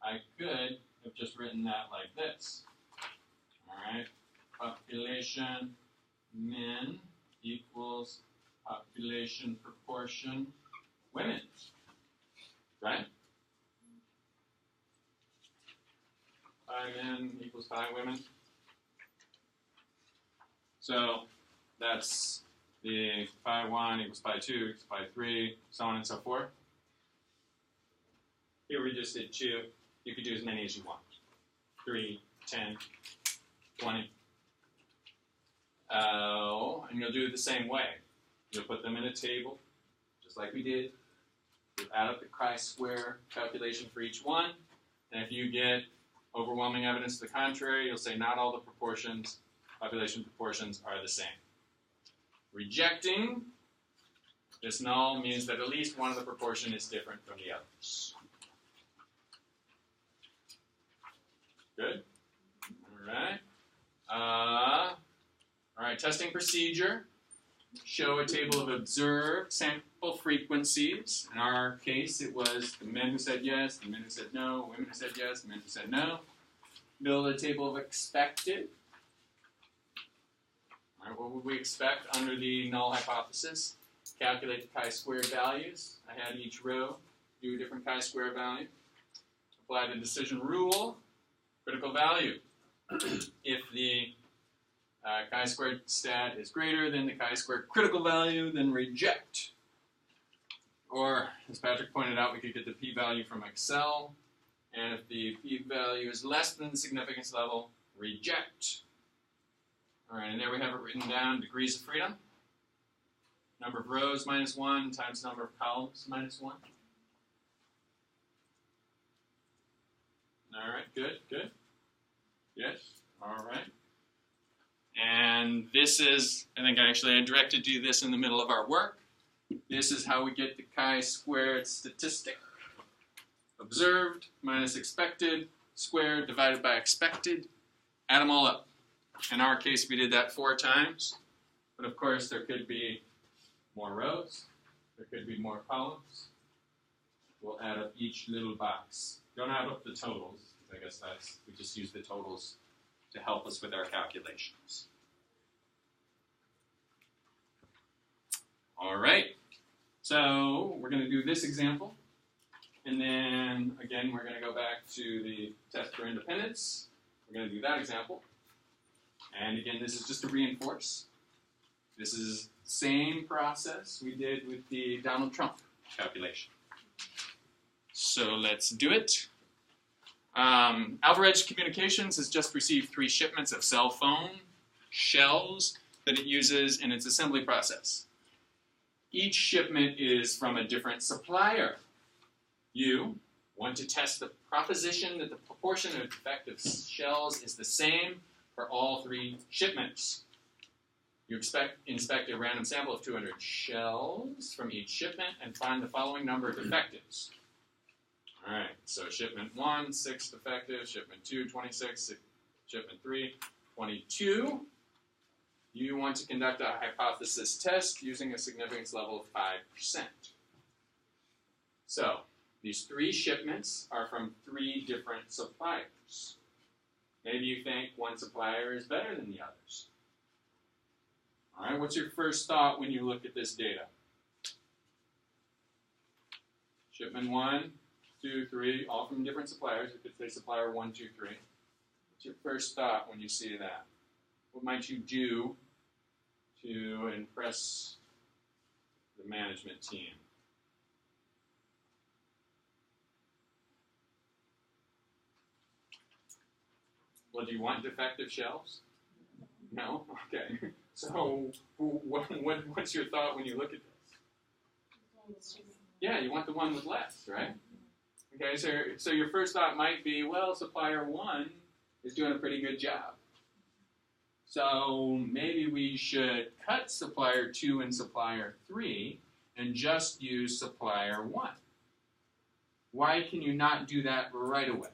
[SPEAKER 1] I could have just written that like this. All right, population men equals population proportion women, right? Pi men equals pi women. So that's the pi 1 equals pi 2 equals pi 3, so on and so forth. Here we just did 2. You could do as many as you want. 3, 10, 20. And you'll do it the same way. You'll put them in a table, just like we did. You'll add up the chi-square calculation for each one. And if you get overwhelming evidence to the contrary, you'll say not all the proportions, population proportions, are the same. Rejecting this null means that at least one of the proportion is different from the others. Good? All right, testing procedure. Show a table of observed sample frequencies. In our case, it was the men who said yes, the men who said no, women who said yes, the men who said no. Build a table of expected. All right, what would we expect under the null hypothesis? Calculate the chi-squared values. I had each row do a different chi-square value. Apply the decision rule. Critical value. If the chi-squared stat is greater than the chi-squared critical value, then reject. Or, as Patrick pointed out, we could get the p-value from Excel. And if the p-value is less than the significance level, reject. All right, and there we have it written down, degrees of freedom. Number of rows minus 1 times number of columns minus 1. All right, good, good. Yes, all right. And this is, I think I directed you this in the middle of our work. This is how we get the chi-squared statistic. Observed minus expected squared divided by expected. Add them all up. In our case, we did that 4 times. But of course, there could be more rows. There could be more columns. We'll add up each little box. Don't add up the totals. I guess we just use the totals to help us with our calculations. All right, so we're going to do this example, and then again we're going to go back to the test for independence. We're going to do that example, and again this is just to reinforce. This is the same process we did with the Donald Trump calculation. So let's do it. Alvaredge Communications has just received 3 shipments of cell phone shells that it uses in its assembly process. Each shipment is from a different supplier. You want to test the proposition that the proportion of defective shells is the same for all 3 shipments. You inspect a random sample of 200 shells from each shipment and find the following number of defectives. All right, so shipment 1, 6 defective, shipment 2, 26, shipment 3, 22. You want to conduct a hypothesis test using a significance level of 5%. So, these 3 shipments are from 3 different suppliers. Maybe you think one supplier is better than the others. All right, what's your first thought when you look at this data? Shipment 1 2, 3, all from different suppliers. You could say supplier 1, 2, 3. What's your first thought when you see that? What might you do to impress the management team? Well, do you want defective shelves? No? Okay. So what's your thought when you look at this? Yeah, you want the one with less, right? Okay, so your first thought might be, well, supplier 1 is doing a pretty good job. So maybe we should cut supplier 2 and supplier 3 and just use supplier 1. Why can you not do that right away?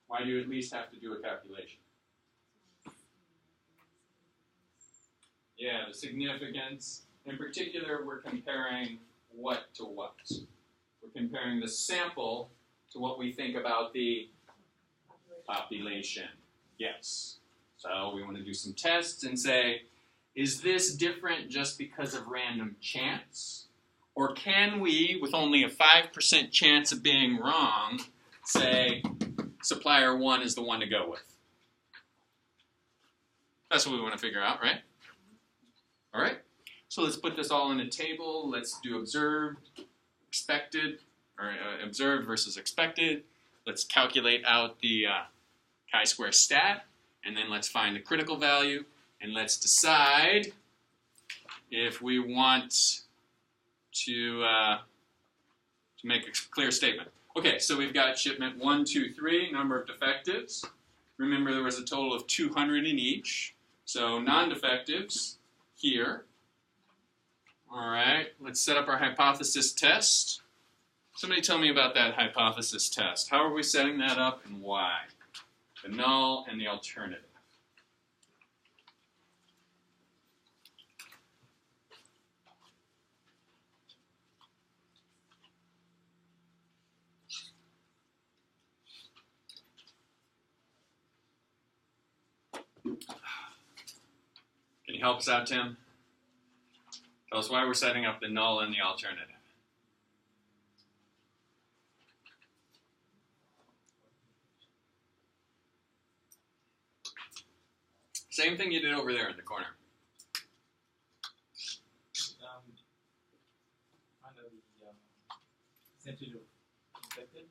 [SPEAKER 1] Why do you at least have to do a calculation? Yeah, the significance. In particular, we're comparing what to what? We're comparing the sample to what we think about the population. Yes. So we want to do some tests and say, is this different just because of random chance? Or can we, with only a 5% chance of being wrong, say supplier 1 is the one to go with? That's what we want to figure out, right? All right. So let's put this all in a table. Let's do observed, expected, or observed versus expected. Let's calculate out the chi-square stat, and then let's find the critical value, and let's decide if we want to make a clear statement. Okay, so we've got shipment 1, 2, 3, number of defectives. Remember there was a total of 200 in each. So non-defectives here. All right, let's set up our hypothesis test. Somebody tell me about that hypothesis test. How are we setting that up and why? The null and the alternative. Can you help us out, Tim? Tell us why we're setting up the null and the alternative. Same thing you did over there in the corner.
[SPEAKER 6] Find out the percentage of infected.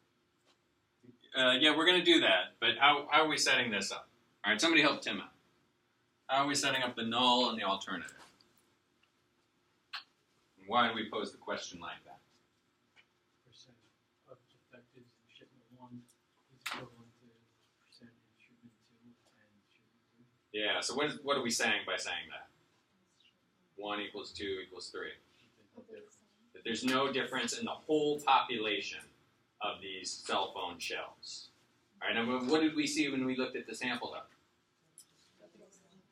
[SPEAKER 1] Yeah, we're going to do that, but how are we setting this up? All right, somebody help Tim out. How are we setting up the null and the alternative? And why do we pose the question like that?
[SPEAKER 4] Percent of defectives in shipment 1 is equivalent to percent in shipment 2 and shipment 3.
[SPEAKER 1] Yeah, so what are we saying by saying that? 1 equals 2 equals 3. That there's no difference in the whole population of these cell phone shelves. All right, now what did we see when we looked at the sample though?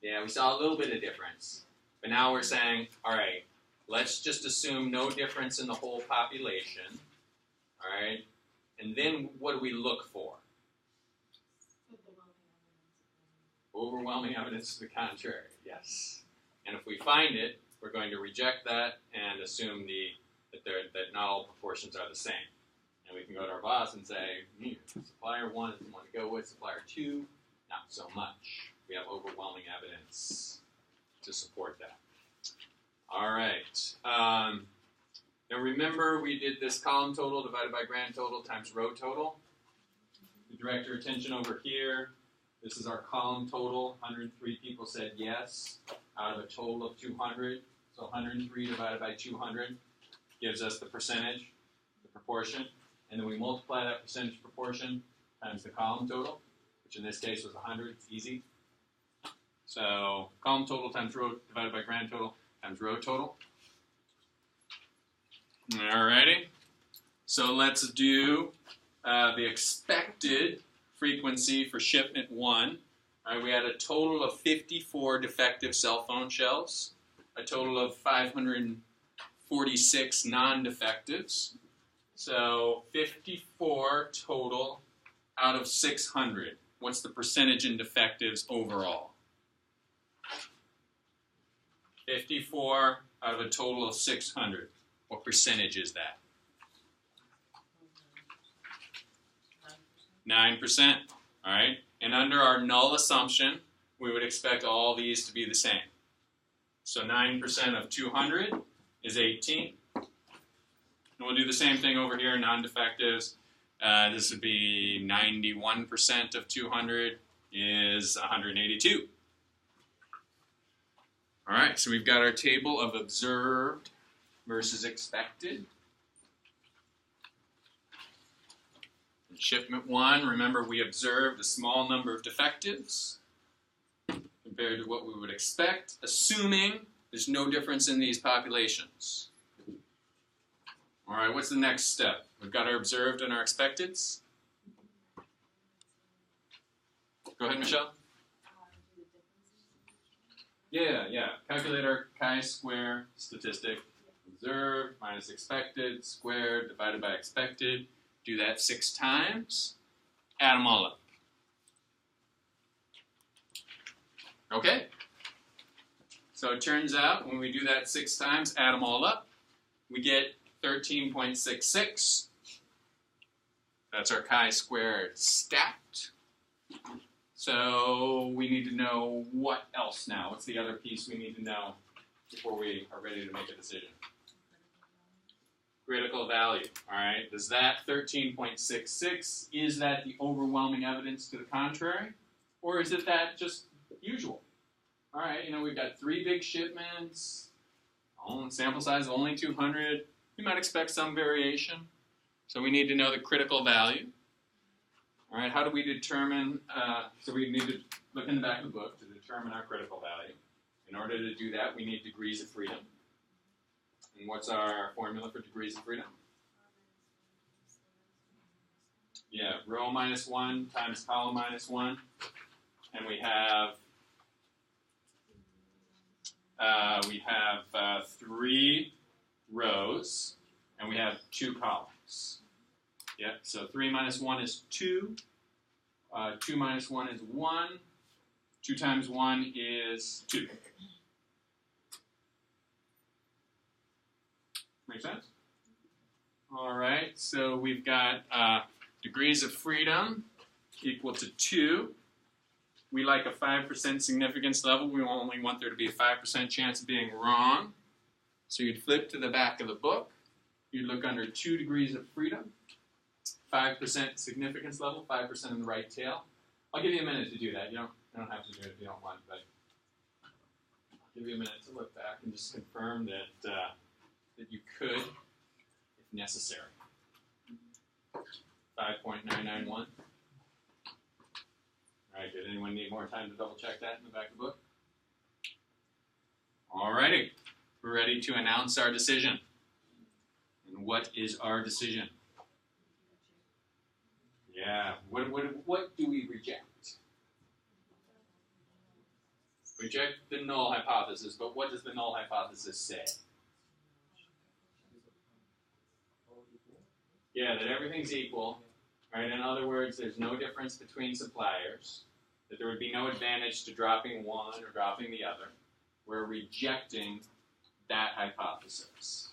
[SPEAKER 1] Yeah, we saw a little bit of difference. But now we're saying, all right, let's just assume no difference in the whole population. All right, and then what do we look for? Overwhelming evidence to the contrary, yes. And if we find it, we're going to reject that and assume that not all proportions are the same. And we can go to our boss and say, supplier 1 is the one to go with, supplier 2, not so much. We have overwhelming evidence to support that. All right. Now remember, we did this column total divided by grand total times row total. To direct your attention over here, this is our column total. 103 people said yes out of a total of 200. So 103 divided by 200 gives us the percentage, the proportion. And then we multiply that percentage proportion times the column total, which in this case was 100. It's easy. So column total times row divided by grand total times row total. Alrighty. So let's do the expected frequency for shipment 1. All right, we had a total of 54 defective cell phone shelves, a total of 546 non-defectives. So 54 total out of 600. What's the percentage in defectives overall? 54 out of a total of 600. What percentage is that? 9%. All right? And under our null assumption, we would expect all these to be the same. So 9% of 200 is 18. And we'll do the same thing over here, non-defectives. This would be 91% of 200 is 182. All right, so we've got our table of observed versus expected. In shipment 1, remember we observed a small number of defectives compared to what we would expect, assuming there's no difference in these populations. All right, what's the next step? We've got our observed and our expecteds. Go ahead, Michelle. Yeah. Calculate our chi-square statistic. Observed minus expected squared divided by expected. Do that 6 times. Add them all up. Okay? So it turns out when we do that 6 times, add them all up, we get 13.66. That's our chi-squared stacked. So we need to know what else now. What's the other piece we need to know before we are ready to make a decision? Critical value. All right. Does that 13.66, is that the overwhelming evidence to the contrary? Or is it that just usual? All right. We've got 3 big shipments. Sample size of only 200. You might expect some variation. So we need to know the critical value. All right, how do we determine, so we need to look in the back of the book to determine our critical value. In order to do that, we need degrees of freedom. And what's our formula for degrees of freedom? Yeah, row minus 1 times column minus 1. And we have 3 rows, and we have 2 columns. Yeah, so 3 minus 1 is 2. 2 minus 1 is 1. 2 times 1 is 2. Make sense? All right, so we've got degrees of freedom equal to 2. We like a 5% significance level. We only want there to be a 5% chance of being wrong. So you'd flip to the back of the book. You'd look under 2 degrees of freedom. 5% significance level, 5% in the right tail. I'll give you a minute to do that. You don't have to do it if you don't want, but I'll give you a minute to look back and just confirm that that you could, if necessary. 5.991. All right, did anyone need more time to double check that in the back of the book? All righty, we're ready to announce our decision. And what is our decision? Yeah, what do we reject? Reject the null hypothesis, but what does the null hypothesis say? Yeah, that everything's equal. Right? In other words, there's no difference between suppliers, that there would be no advantage to dropping one or dropping the other. We're rejecting that hypothesis.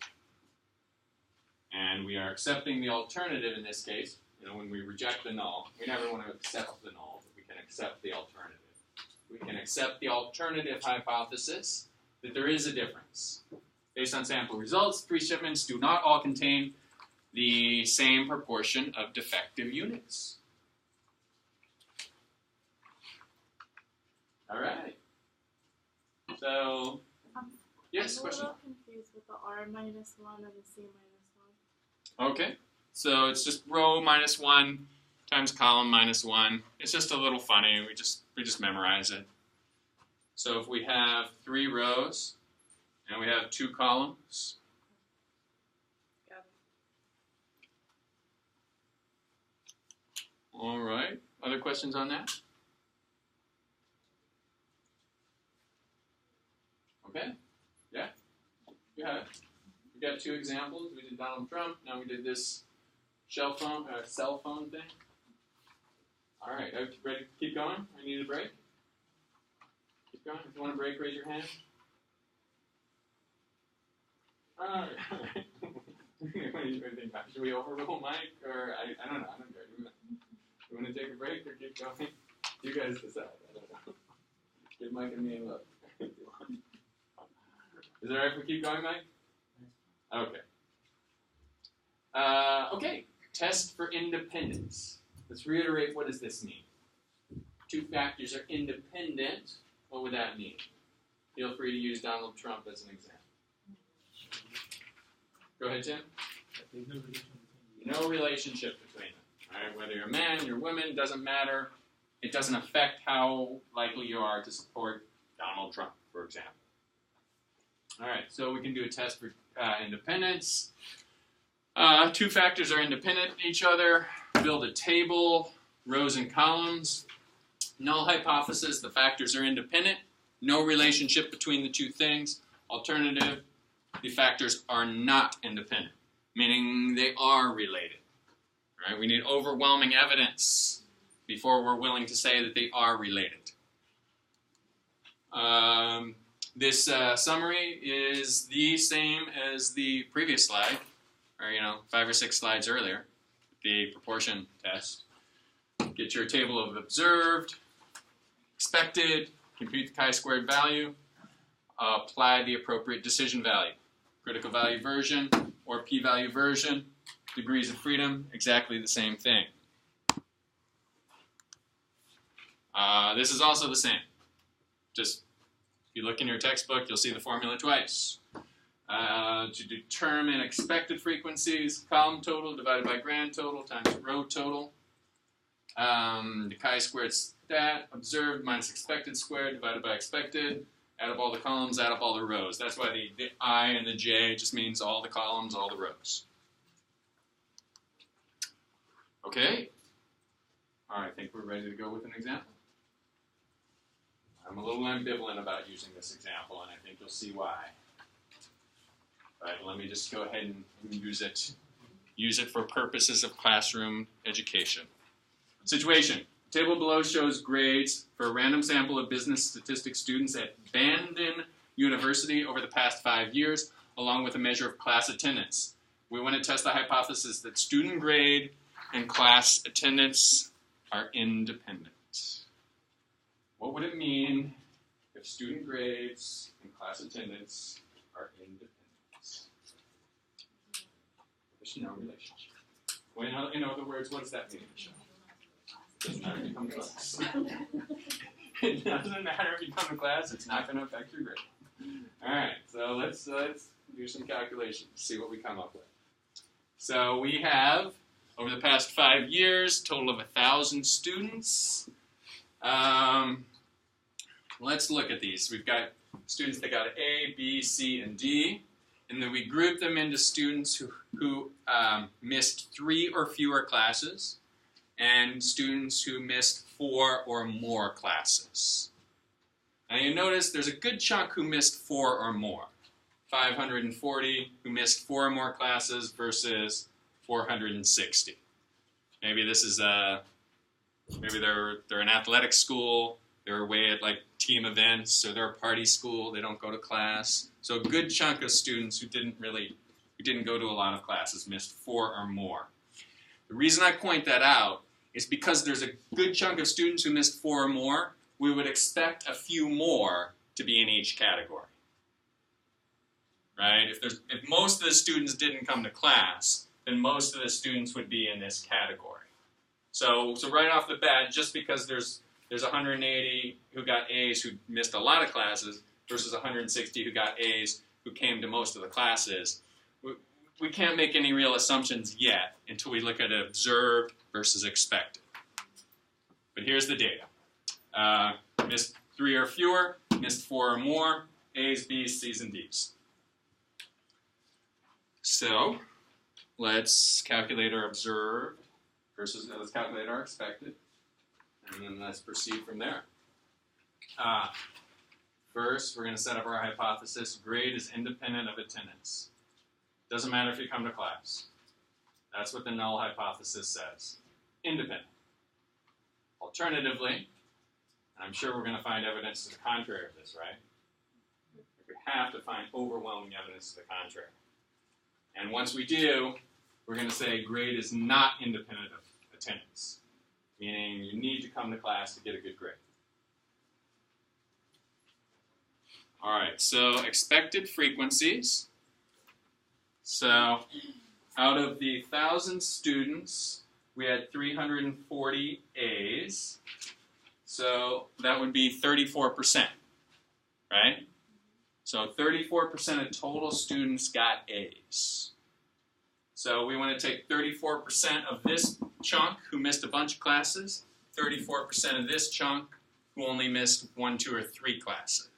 [SPEAKER 1] And we are accepting the alternative in this case. When we reject the null, we never want to accept the null, but we can accept the alternative. We can accept the alternative hypothesis that there is a difference. Based on sample results, 3 shipments do not all contain the same proportion of defective units. All right. So, yes, question?
[SPEAKER 5] I'm a little confused with the R minus 1 and the C minus 1.
[SPEAKER 1] Okay. So it's just row minus 1 times column minus 1. It's just a little funny. We just memorize it. So if we have 3 rows and we have 2 columns, all right. Other questions on that? Okay. Yeah. You have it. We got 2 examples. We did Donald Trump. Now we did this cell phone thing. All right, ready to keep going? I need a break. Keep going. If you want a break, raise your hand. All right. What do you think? Should we overrule Mike, or I don't know. I don't care. You want to take a break or keep going? You guys decide. I don't know. Give Mike and me a look. Is it alright if we keep going, Mike? Okay. Okay. Test for independence. Let's reiterate, what does this mean? Two factors are independent. What would that mean? Feel free to use Donald Trump as an example. Go ahead, Tim.
[SPEAKER 6] There's no relation between
[SPEAKER 1] No relationship between them. All right? Whether you're a man, you're a woman, doesn't matter. It doesn't affect how likely you are to support Donald Trump, for example. All right, so we can do a test for independence. Two factors are independent of each other. Build a table, rows and columns. Null hypothesis, the factors are independent. No relationship between the two things. Alternative, the factors are not independent, meaning they are related. All right, we need overwhelming evidence before we're willing to say that they are related. This summary is the same as the previous slide, or 5 or 6 slides earlier, the proportion test. Get your table of observed, expected, compute the chi-squared value, apply the appropriate decision value. Critical value version or p-value version, degrees of freedom, exactly the same thing. This is also the same. Just if you look in your textbook, you'll see the formula twice. To determine expected frequencies, column total divided by grand total times row total. The chi-squared stat, observed minus expected squared divided by expected. Add up all the columns, add up all the rows. That's why the I and the J just means all the columns, all the rows. Okay? All right, I think we're ready to go with an example. I'm a little ambivalent about using this example, and I think you'll see why. All right, let me just go ahead and use it. Use it for purposes of classroom education. Situation. The table below shows grades for a random sample of business statistics students at Bandon University over the past 5 years, along with a measure of class attendance. We want to test the hypothesis that student grade and class attendance are independent. What would it mean if student grades and class attendance are independent? There's no relationship. Well, in other words, what does that mean, Michelle? It doesn't matter if you come to class. It doesn't matter if you come to class, it's not going to affect your grade. Alright, so let's do some calculations, see what we come up with. So we have, over the past 5 years, a total of 1,000 students. Let's look at these. We've got students that got A, B, C, and D, and then we group them into students who missed 3 or fewer classes, and students who missed 4 or more classes. Now you notice there's a good chunk who missed 4 or more. 540 who missed 4 or more classes versus 460. Maybe this is maybe they're an athletic school, they're away at like team events, or they're a party school, they don't go to class. So a good chunk of students who didn't go to a lot of classes missed 4 or more. The reason I point that out is because there's a good chunk of students who missed 4 or more, we would expect a few more to be in each category. Right? If most of the students didn't come to class, then most of the students would be in this category. So right off the bat, just because there's 180 who got A's who missed a lot of classes versus 160 who got A's who came to most of the classes, we can't make any real assumptions yet until we look at observed versus expected. But here's the data. Missed 3 or fewer, missed 4 or more, A's, B's, C's, and D's. So let's calculate our observed versus let's calculate our expected, and then let's proceed from there. First, we're going to set up our hypothesis. Grade is independent of attendance. Doesn't matter if you come to class. That's what the null hypothesis says. Independent. Alternatively, and I'm sure we're going to find evidence to the contrary of this, right? We have to find overwhelming evidence to the contrary. And once we do, we're going to say grade is not independent of attendance. meaning you need to come to class to get a good grade. All right, so expected frequencies. So out of the 1,000 students, we had 340 A's. So that would be 34%, right? So 34% of total students got A's. So we want to take 34% of this chunk who missed a bunch of classes, 34% of this chunk who only missed 1, 2, or 3 classes.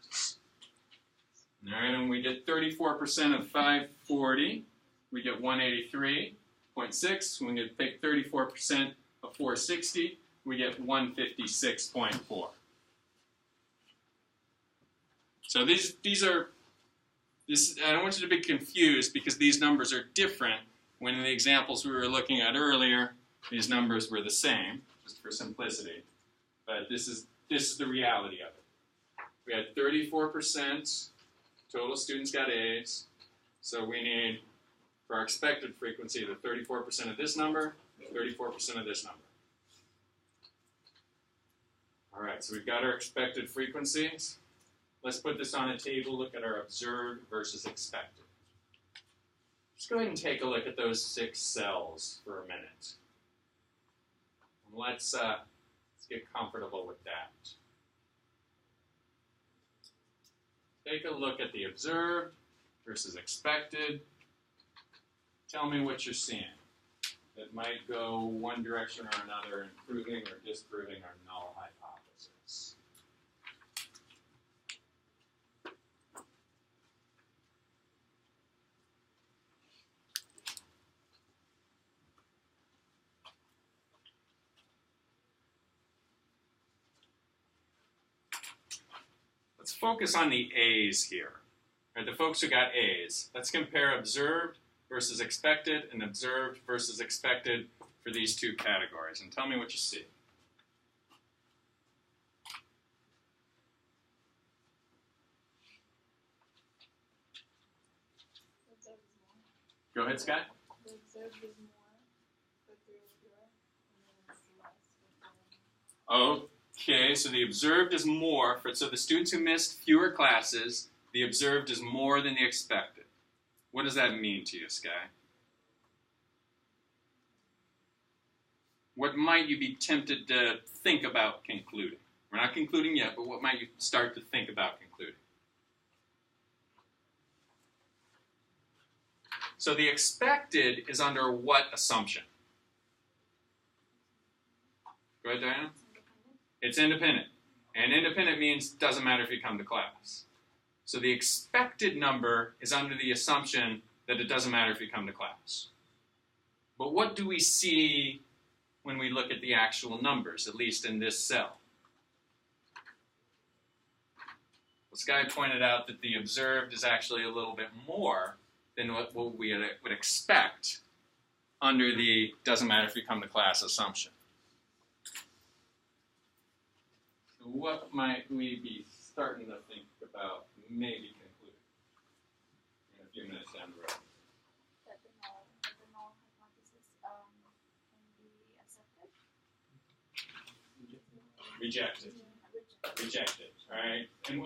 [SPEAKER 1] All right, and we get 34% of 540, we get 183.6. When we take 34% of 460, we get 156.4. So these are, I don't want you to be confused because these numbers are different. When in the examples we were looking at earlier, these numbers were the same, just for simplicity. But this is the reality of it. We had 34% total students got A's, so we need, for our expected frequency, the 34% of this number, 34% of this number. All right, so we've got our expected frequencies. Let's put this on a table, look at our observed versus expected. Just go ahead and take a look at those 6 cells for a minute. Let's get comfortable with that. Take a look at the observed versus expected. Tell me what you're seeing. It might go one direction or another in proving or disproving our null hypothesis. Let's focus on the A's here, or the folks who got A's. Let's compare observed versus expected and observed versus expected for these 2 categories, and tell me what you see. Go ahead, Scott.
[SPEAKER 5] The observed is more for 3 or fewer, and then it's less for 4.
[SPEAKER 1] Okay, so the observed is more, so the students who missed fewer classes, the observed is more than the expected. What does that mean to you, Sky? What might you be tempted to think about concluding? We're not concluding yet, but what might you start to think about concluding? So the expected is under what assumption? Go ahead, Diana. It's independent. And independent means doesn't matter if you come to class. So the expected number is under the assumption that it doesn't matter if you come to class. But what do we see when we look at the actual numbers, at least in this cell? Well, Sky pointed out that the observed is actually a little bit more than what we would expect under the doesn't matter if you come to class assumption. So what might we be starting to think about maybe concluding in a few minutes down the road?
[SPEAKER 3] That the null hypothesis can be accepted.
[SPEAKER 1] Rejected. Rejected. All right. And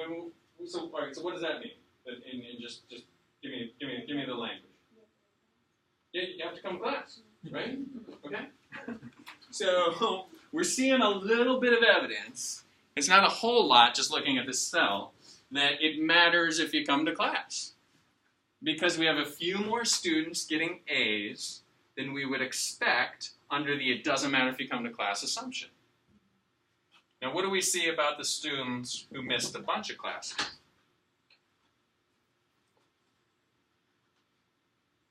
[SPEAKER 1] so what does that mean? And just give me the language. Yeah, you have to come to class, right? Okay. So we're seeing a little bit of evidence. It's not a whole lot, just looking at this cell, that it matters if you come to class. Because we have a few more students getting A's than we would expect under the it doesn't matter if you come to class assumption. Now, what do we see about the students who missed a bunch of classes?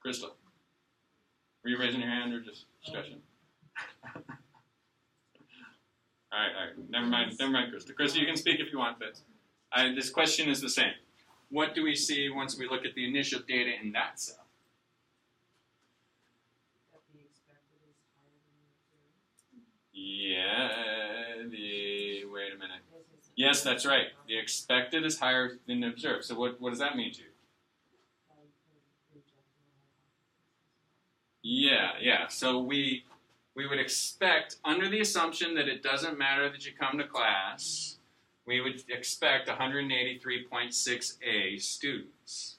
[SPEAKER 1] Crystal, were you raising your hand or just stretching? All right, never mind, Crystal. Crystal, you can speak if you want, but this question is the same. What do we see once we look at the initial data in that cell?
[SPEAKER 2] That the expected is higher than the observed.
[SPEAKER 1] Yeah, wait a minute. Yes, that's right. The expected is higher than the observed. So what does that mean to you? Yeah. So we we would expect, under the assumption that it doesn't matter that you come to class, we would expect 183.6 A students.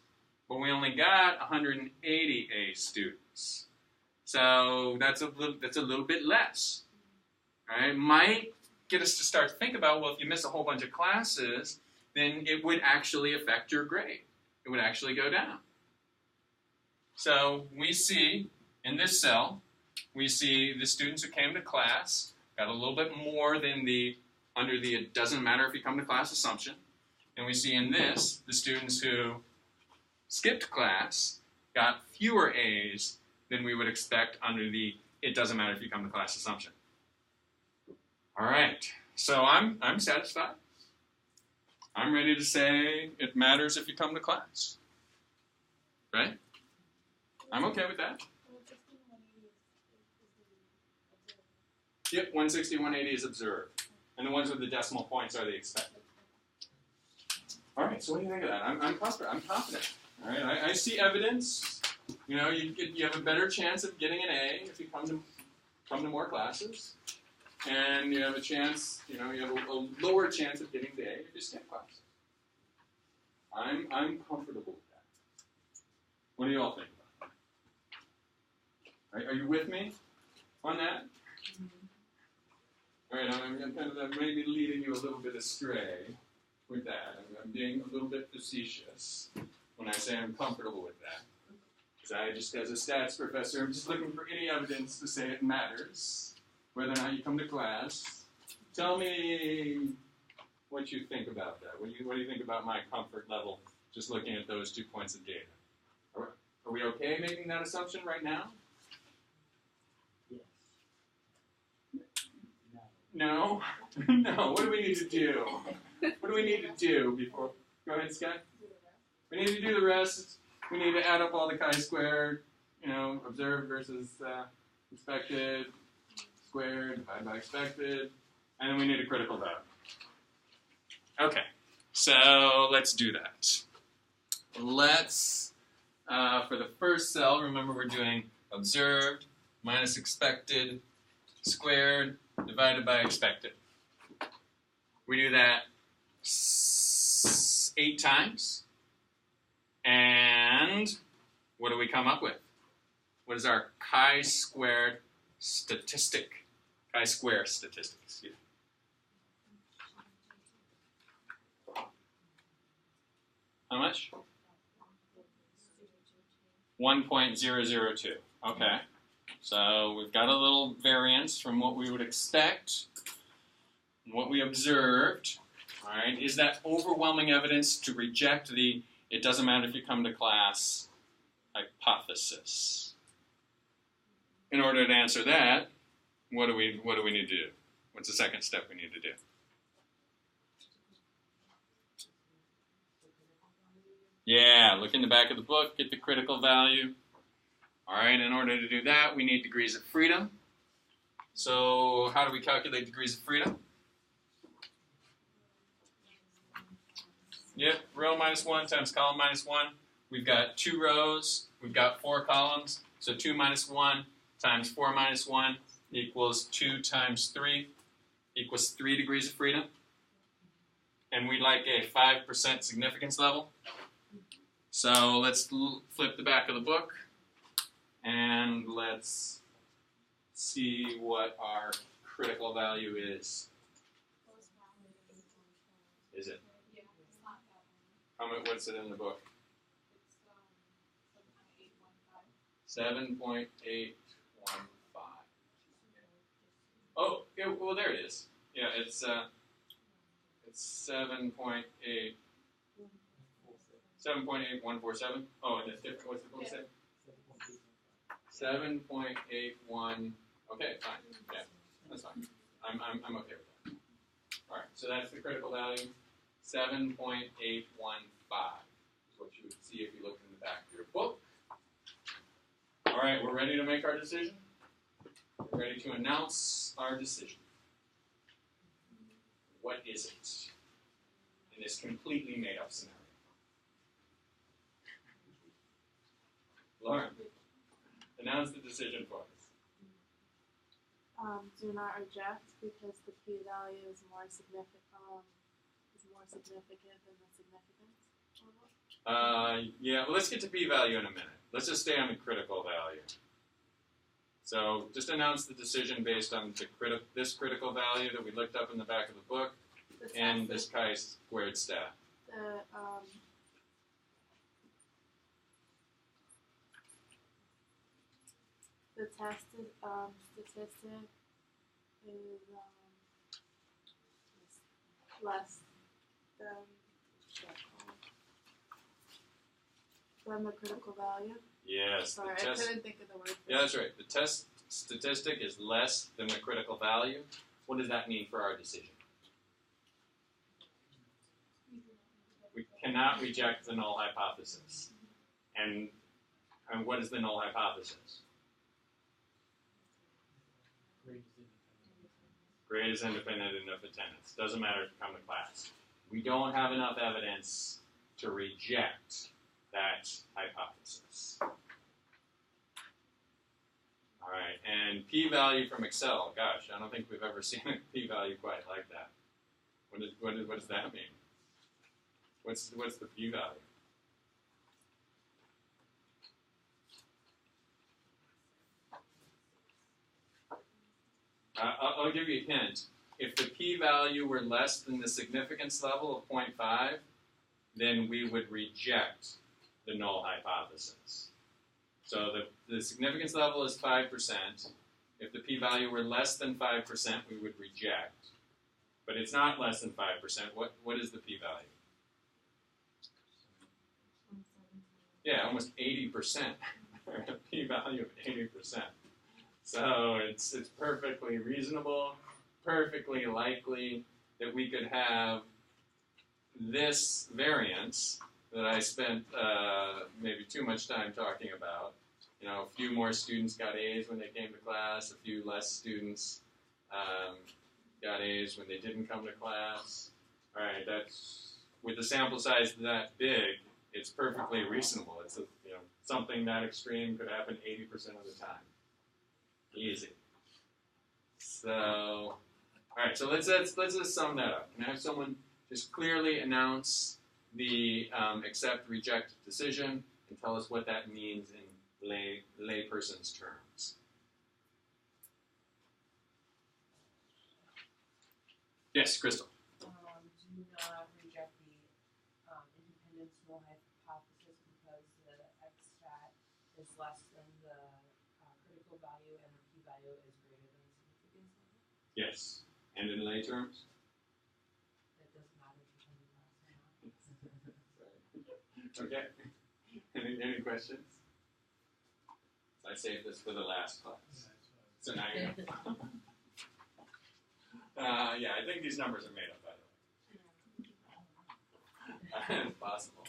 [SPEAKER 1] But we only got 180 A students. So that's a little bit less. Right? Might get us to start to think about, well, if you miss a whole bunch of classes, then it would actually affect your grade. It would actually go down. So we see in this cell, we see the students who came to class got a little bit more than under the it doesn't matter if you come to class assumption. And we see in this, the students who skipped class got fewer A's than we would expect under the it doesn't matter if you come to class assumption. All right, so I'm satisfied. I'm ready to say it matters if you come to class. Right? I'm okay with that. Yep, 160, 180 is observed. And the ones with the decimal points are the expected. All right, so what do you think of that? I'm confident. All right, I see evidence. You know, you have a better chance of getting an A if you come to more classes. And you have a chance, you have a lower chance of getting the A if you skip classes. I'm comfortable with that. What do you all think about that? Are you with me on that? All right, I'm maybe leading you a little bit astray with that. I'm being a little bit facetious when I say I'm comfortable with that. Because I just, as a stats professor, I'm just looking for any evidence to say it matters, whether or not you come to class. Tell me what you think about that. What do you think about my comfort level just looking at those 2 points of data? Are we okay making that assumption right now? No? No. What do we need to do? What do we need to do before? Go ahead, Sky. We need to do the rest. We need to add up all the chi-squared, observed versus expected, squared, divided by expected, and then we need a critical value. Okay, so let's do that. Let's, for the first cell, remember we're doing observed minus expected squared divided by expected. We do that 8 times. And what do we come up with? What is our chi-squared statistic? Chi-square statistic, excuse me. How much? 1.002. Okay. So we've got a little variance from what we would expect and what we observed. All right. Is that overwhelming evidence to reject the it doesn't matter if you come to class hypothesis? In order to answer that, what do we need to do? What's the second step we need to do? Yeah, look in the back of the book, get the critical value. All right, in order to do that, we need degrees of freedom. So how do we calculate degrees of freedom? Yep, row minus 1 times column minus 1. We've got 2 rows, we've got 4 columns, so 2 minus 1 times 4 minus 1 equals 2 times 3 equals 3 degrees of freedom. And we'd like a 5% significance level. So let's flip the back of the book and let's see what our critical value is. Is it?
[SPEAKER 5] Yeah, it's not that one.
[SPEAKER 1] What's it in the book?
[SPEAKER 5] It's 7.815.
[SPEAKER 1] 7.815. Oh, yeah, well there it is. Yeah, it's 7.8. 7.8147. Oh, and it's different. What's the book say? 7.81. Okay, fine. Yeah, that's fine. I'm okay with that. All right, so that's the critical value. 7.815 is what you would see if you look in the back of your book. All right, we're ready to make our decision. We're ready to announce our decision. What is it in this completely made-up scenario? Lauren, announce the decision for us.
[SPEAKER 5] Do not reject because the p-value is more significant than the significance level.
[SPEAKER 1] Yeah, well, let's get to p-value in a minute. Let's just stay on the critical value. So just announce the decision based on this critical value that we looked up in the back of the book and this chi-squared stat.
[SPEAKER 5] The tested statistic is less than the critical value.
[SPEAKER 1] Yes.
[SPEAKER 5] Sorry, I couldn't think of the word.
[SPEAKER 1] Yeah, that's right. The test statistic is less than the critical value. What does that mean for our decision? We cannot reject the null hypothesis. And what is the null hypothesis? Grade is independent of attendance. Doesn't matter if you come to class. We don't have enough evidence to reject that hypothesis. All right, and p-value from Excel. Gosh, I don't think we've ever seen a p-value quite like that. What does that mean? What's the p-value? I'll give you a hint. If the p-value were less than the significance level of 0.5, then we would reject the null hypothesis. So the significance level is 5%. If the p-value were less than 5%, we would reject. But it's not less than 5%. What is the p-value? Yeah, almost 80%. A p-value of 80%. So it's perfectly reasonable, perfectly likely that we could have this variance that I spent maybe too much time talking about. You know, a few more students got A's when they came to class, a few less students got A's when they didn't come to class. All right, that's with the sample size that big, it's perfectly reasonable. It's something that extreme could happen 80% of the time. Easy. So, all right. So let's just sum that up. Can I have someone just clearly announce the accept/reject decision and tell us what that means in layperson's terms? Yes, Crystal.
[SPEAKER 2] Do not reject the independence null hypothesis because the x-stat is less than the critical value and the p-value is greater than the significance level?
[SPEAKER 1] Yes. And in lay terms?
[SPEAKER 2] That doesn't matter if you come to class or not.
[SPEAKER 1] Okay. Any questions? I saved this for the last class. So now you know. Yeah, I think these numbers are made up, by the way. It's possible.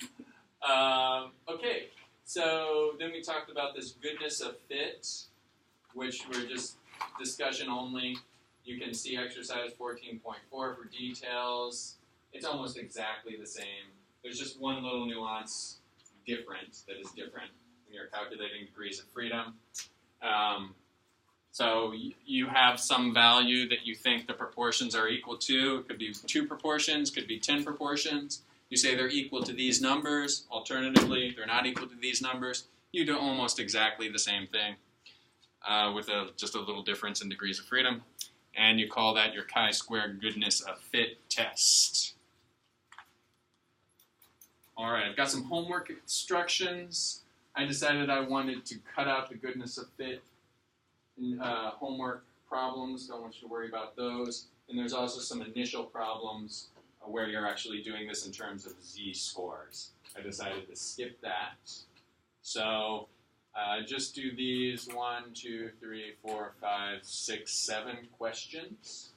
[SPEAKER 1] Okay, so then we talked about this goodness of fit, which were just discussion only. You can see exercise 14.4 for details. It's almost exactly the same. There's just one little nuance that is different when you're calculating degrees of freedom. So you have some value that you think the proportions are equal to. It could be 2 proportions, could be 10 proportions. You say they're equal to these numbers. Alternatively, they're not equal to these numbers. You do almost exactly the same thing with just a little difference in degrees of freedom. And you call that your chi-square goodness of fit test. All right, I've got some homework instructions. I decided I wanted to cut out the goodness of fit homework problems. Don't want you to worry about those. And there's also some initial problems where you're actually doing this in terms of z-scores. I decided to skip that. So just do these 1, 2, 3, 4, 5, 6, 7 questions.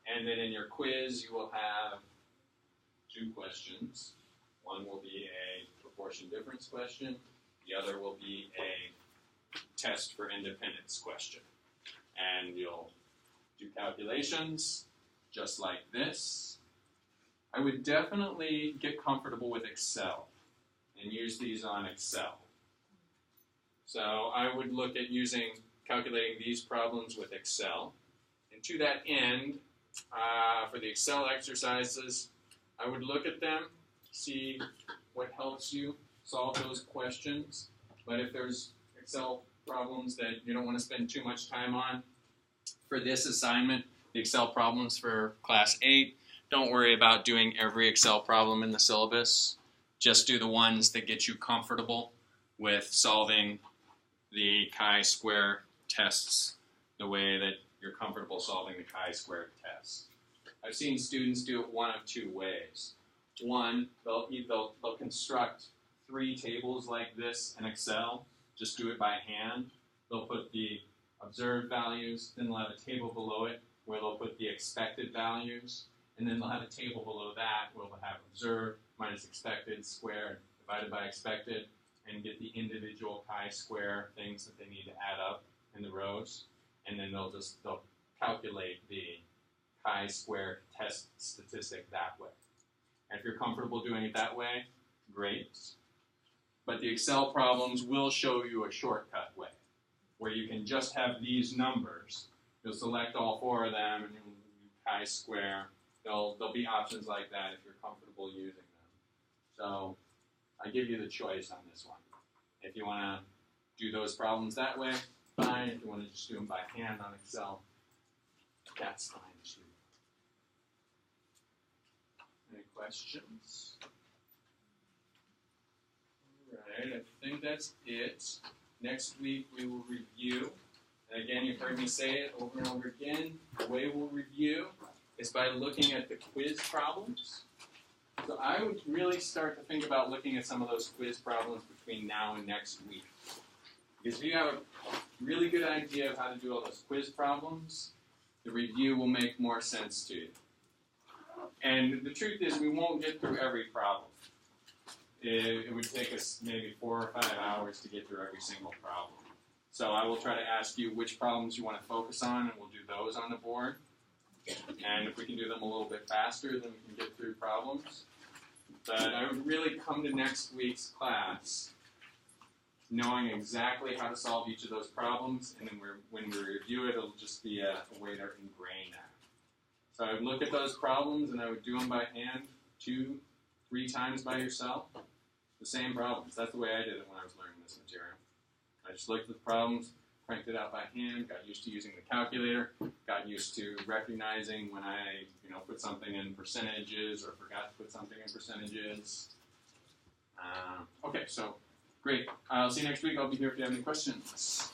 [SPEAKER 1] And then in your quiz, you will have 2 questions. One will be a proportion difference question. The other will be a test for independence question. And you'll do calculations just like this. I would definitely get comfortable with Excel and use these on Excel. So I would look at using calculating these problems with Excel. And to that end, for the Excel exercises, I would look at them, see what helps you solve those questions. But if there's Excel problems that you don't want to spend too much time on, for this assignment, the Excel problems for Class 8, don't worry about doing every Excel problem in the syllabus. Just do the ones that get you comfortable with solving the chi-square tests the way that you're comfortable solving the chi-square tests. I've seen students do it one of two ways. One, they'll construct 3 tables like this in Excel, just do it by hand. They'll put the observed values, then they'll have a table below it where they'll put the expected values, and then they'll have a table below that where they'll have observed minus expected squared divided by expected, and get the individual chi-square things that they need to add up in the rows, and then they'll calculate the chi-square test statistic that way. And if you're comfortable doing it that way, great. But the Excel problems will show you a shortcut way, where you can just have these numbers. You'll select all 4 of them and you'll chi-square. There'll be options like that if you're comfortable using them. So I give you the choice on this one. If you want to do those problems that way, fine. If you want to just do them by hand on Excel, that's fine too. Any questions? All right, I think that's it. Next week we will review. And again, you've heard me say it over and over again. The way we'll review is by looking at the quiz problems. So I would really start to think about looking at some of those quiz problems between now and next week. Because if you have a really good idea of how to do all those quiz problems, the review will make more sense to you. And the truth is, we won't get through every problem. It would take us maybe 4 or 5 hours to get through every single problem. So I will try to ask you which problems you want to focus on, and we'll do those on the board. And if we can do them a little bit faster, then we can get through problems. But I would really come to next week's class knowing exactly how to solve each of those problems, and then when we review it, it'll just be a way to ingrain that. So I would look at those problems, and I would do them by hand 2, 3 times by yourself. The same problems. That's the way I did it when I was learning this material. I just looked at the problems, cranked it out by hand, got used to using the calculator, got used to recognizing when I put something in percentages or forgot to put something in percentages. Okay, so great. I'll see you next week. I'll be here if you have any questions.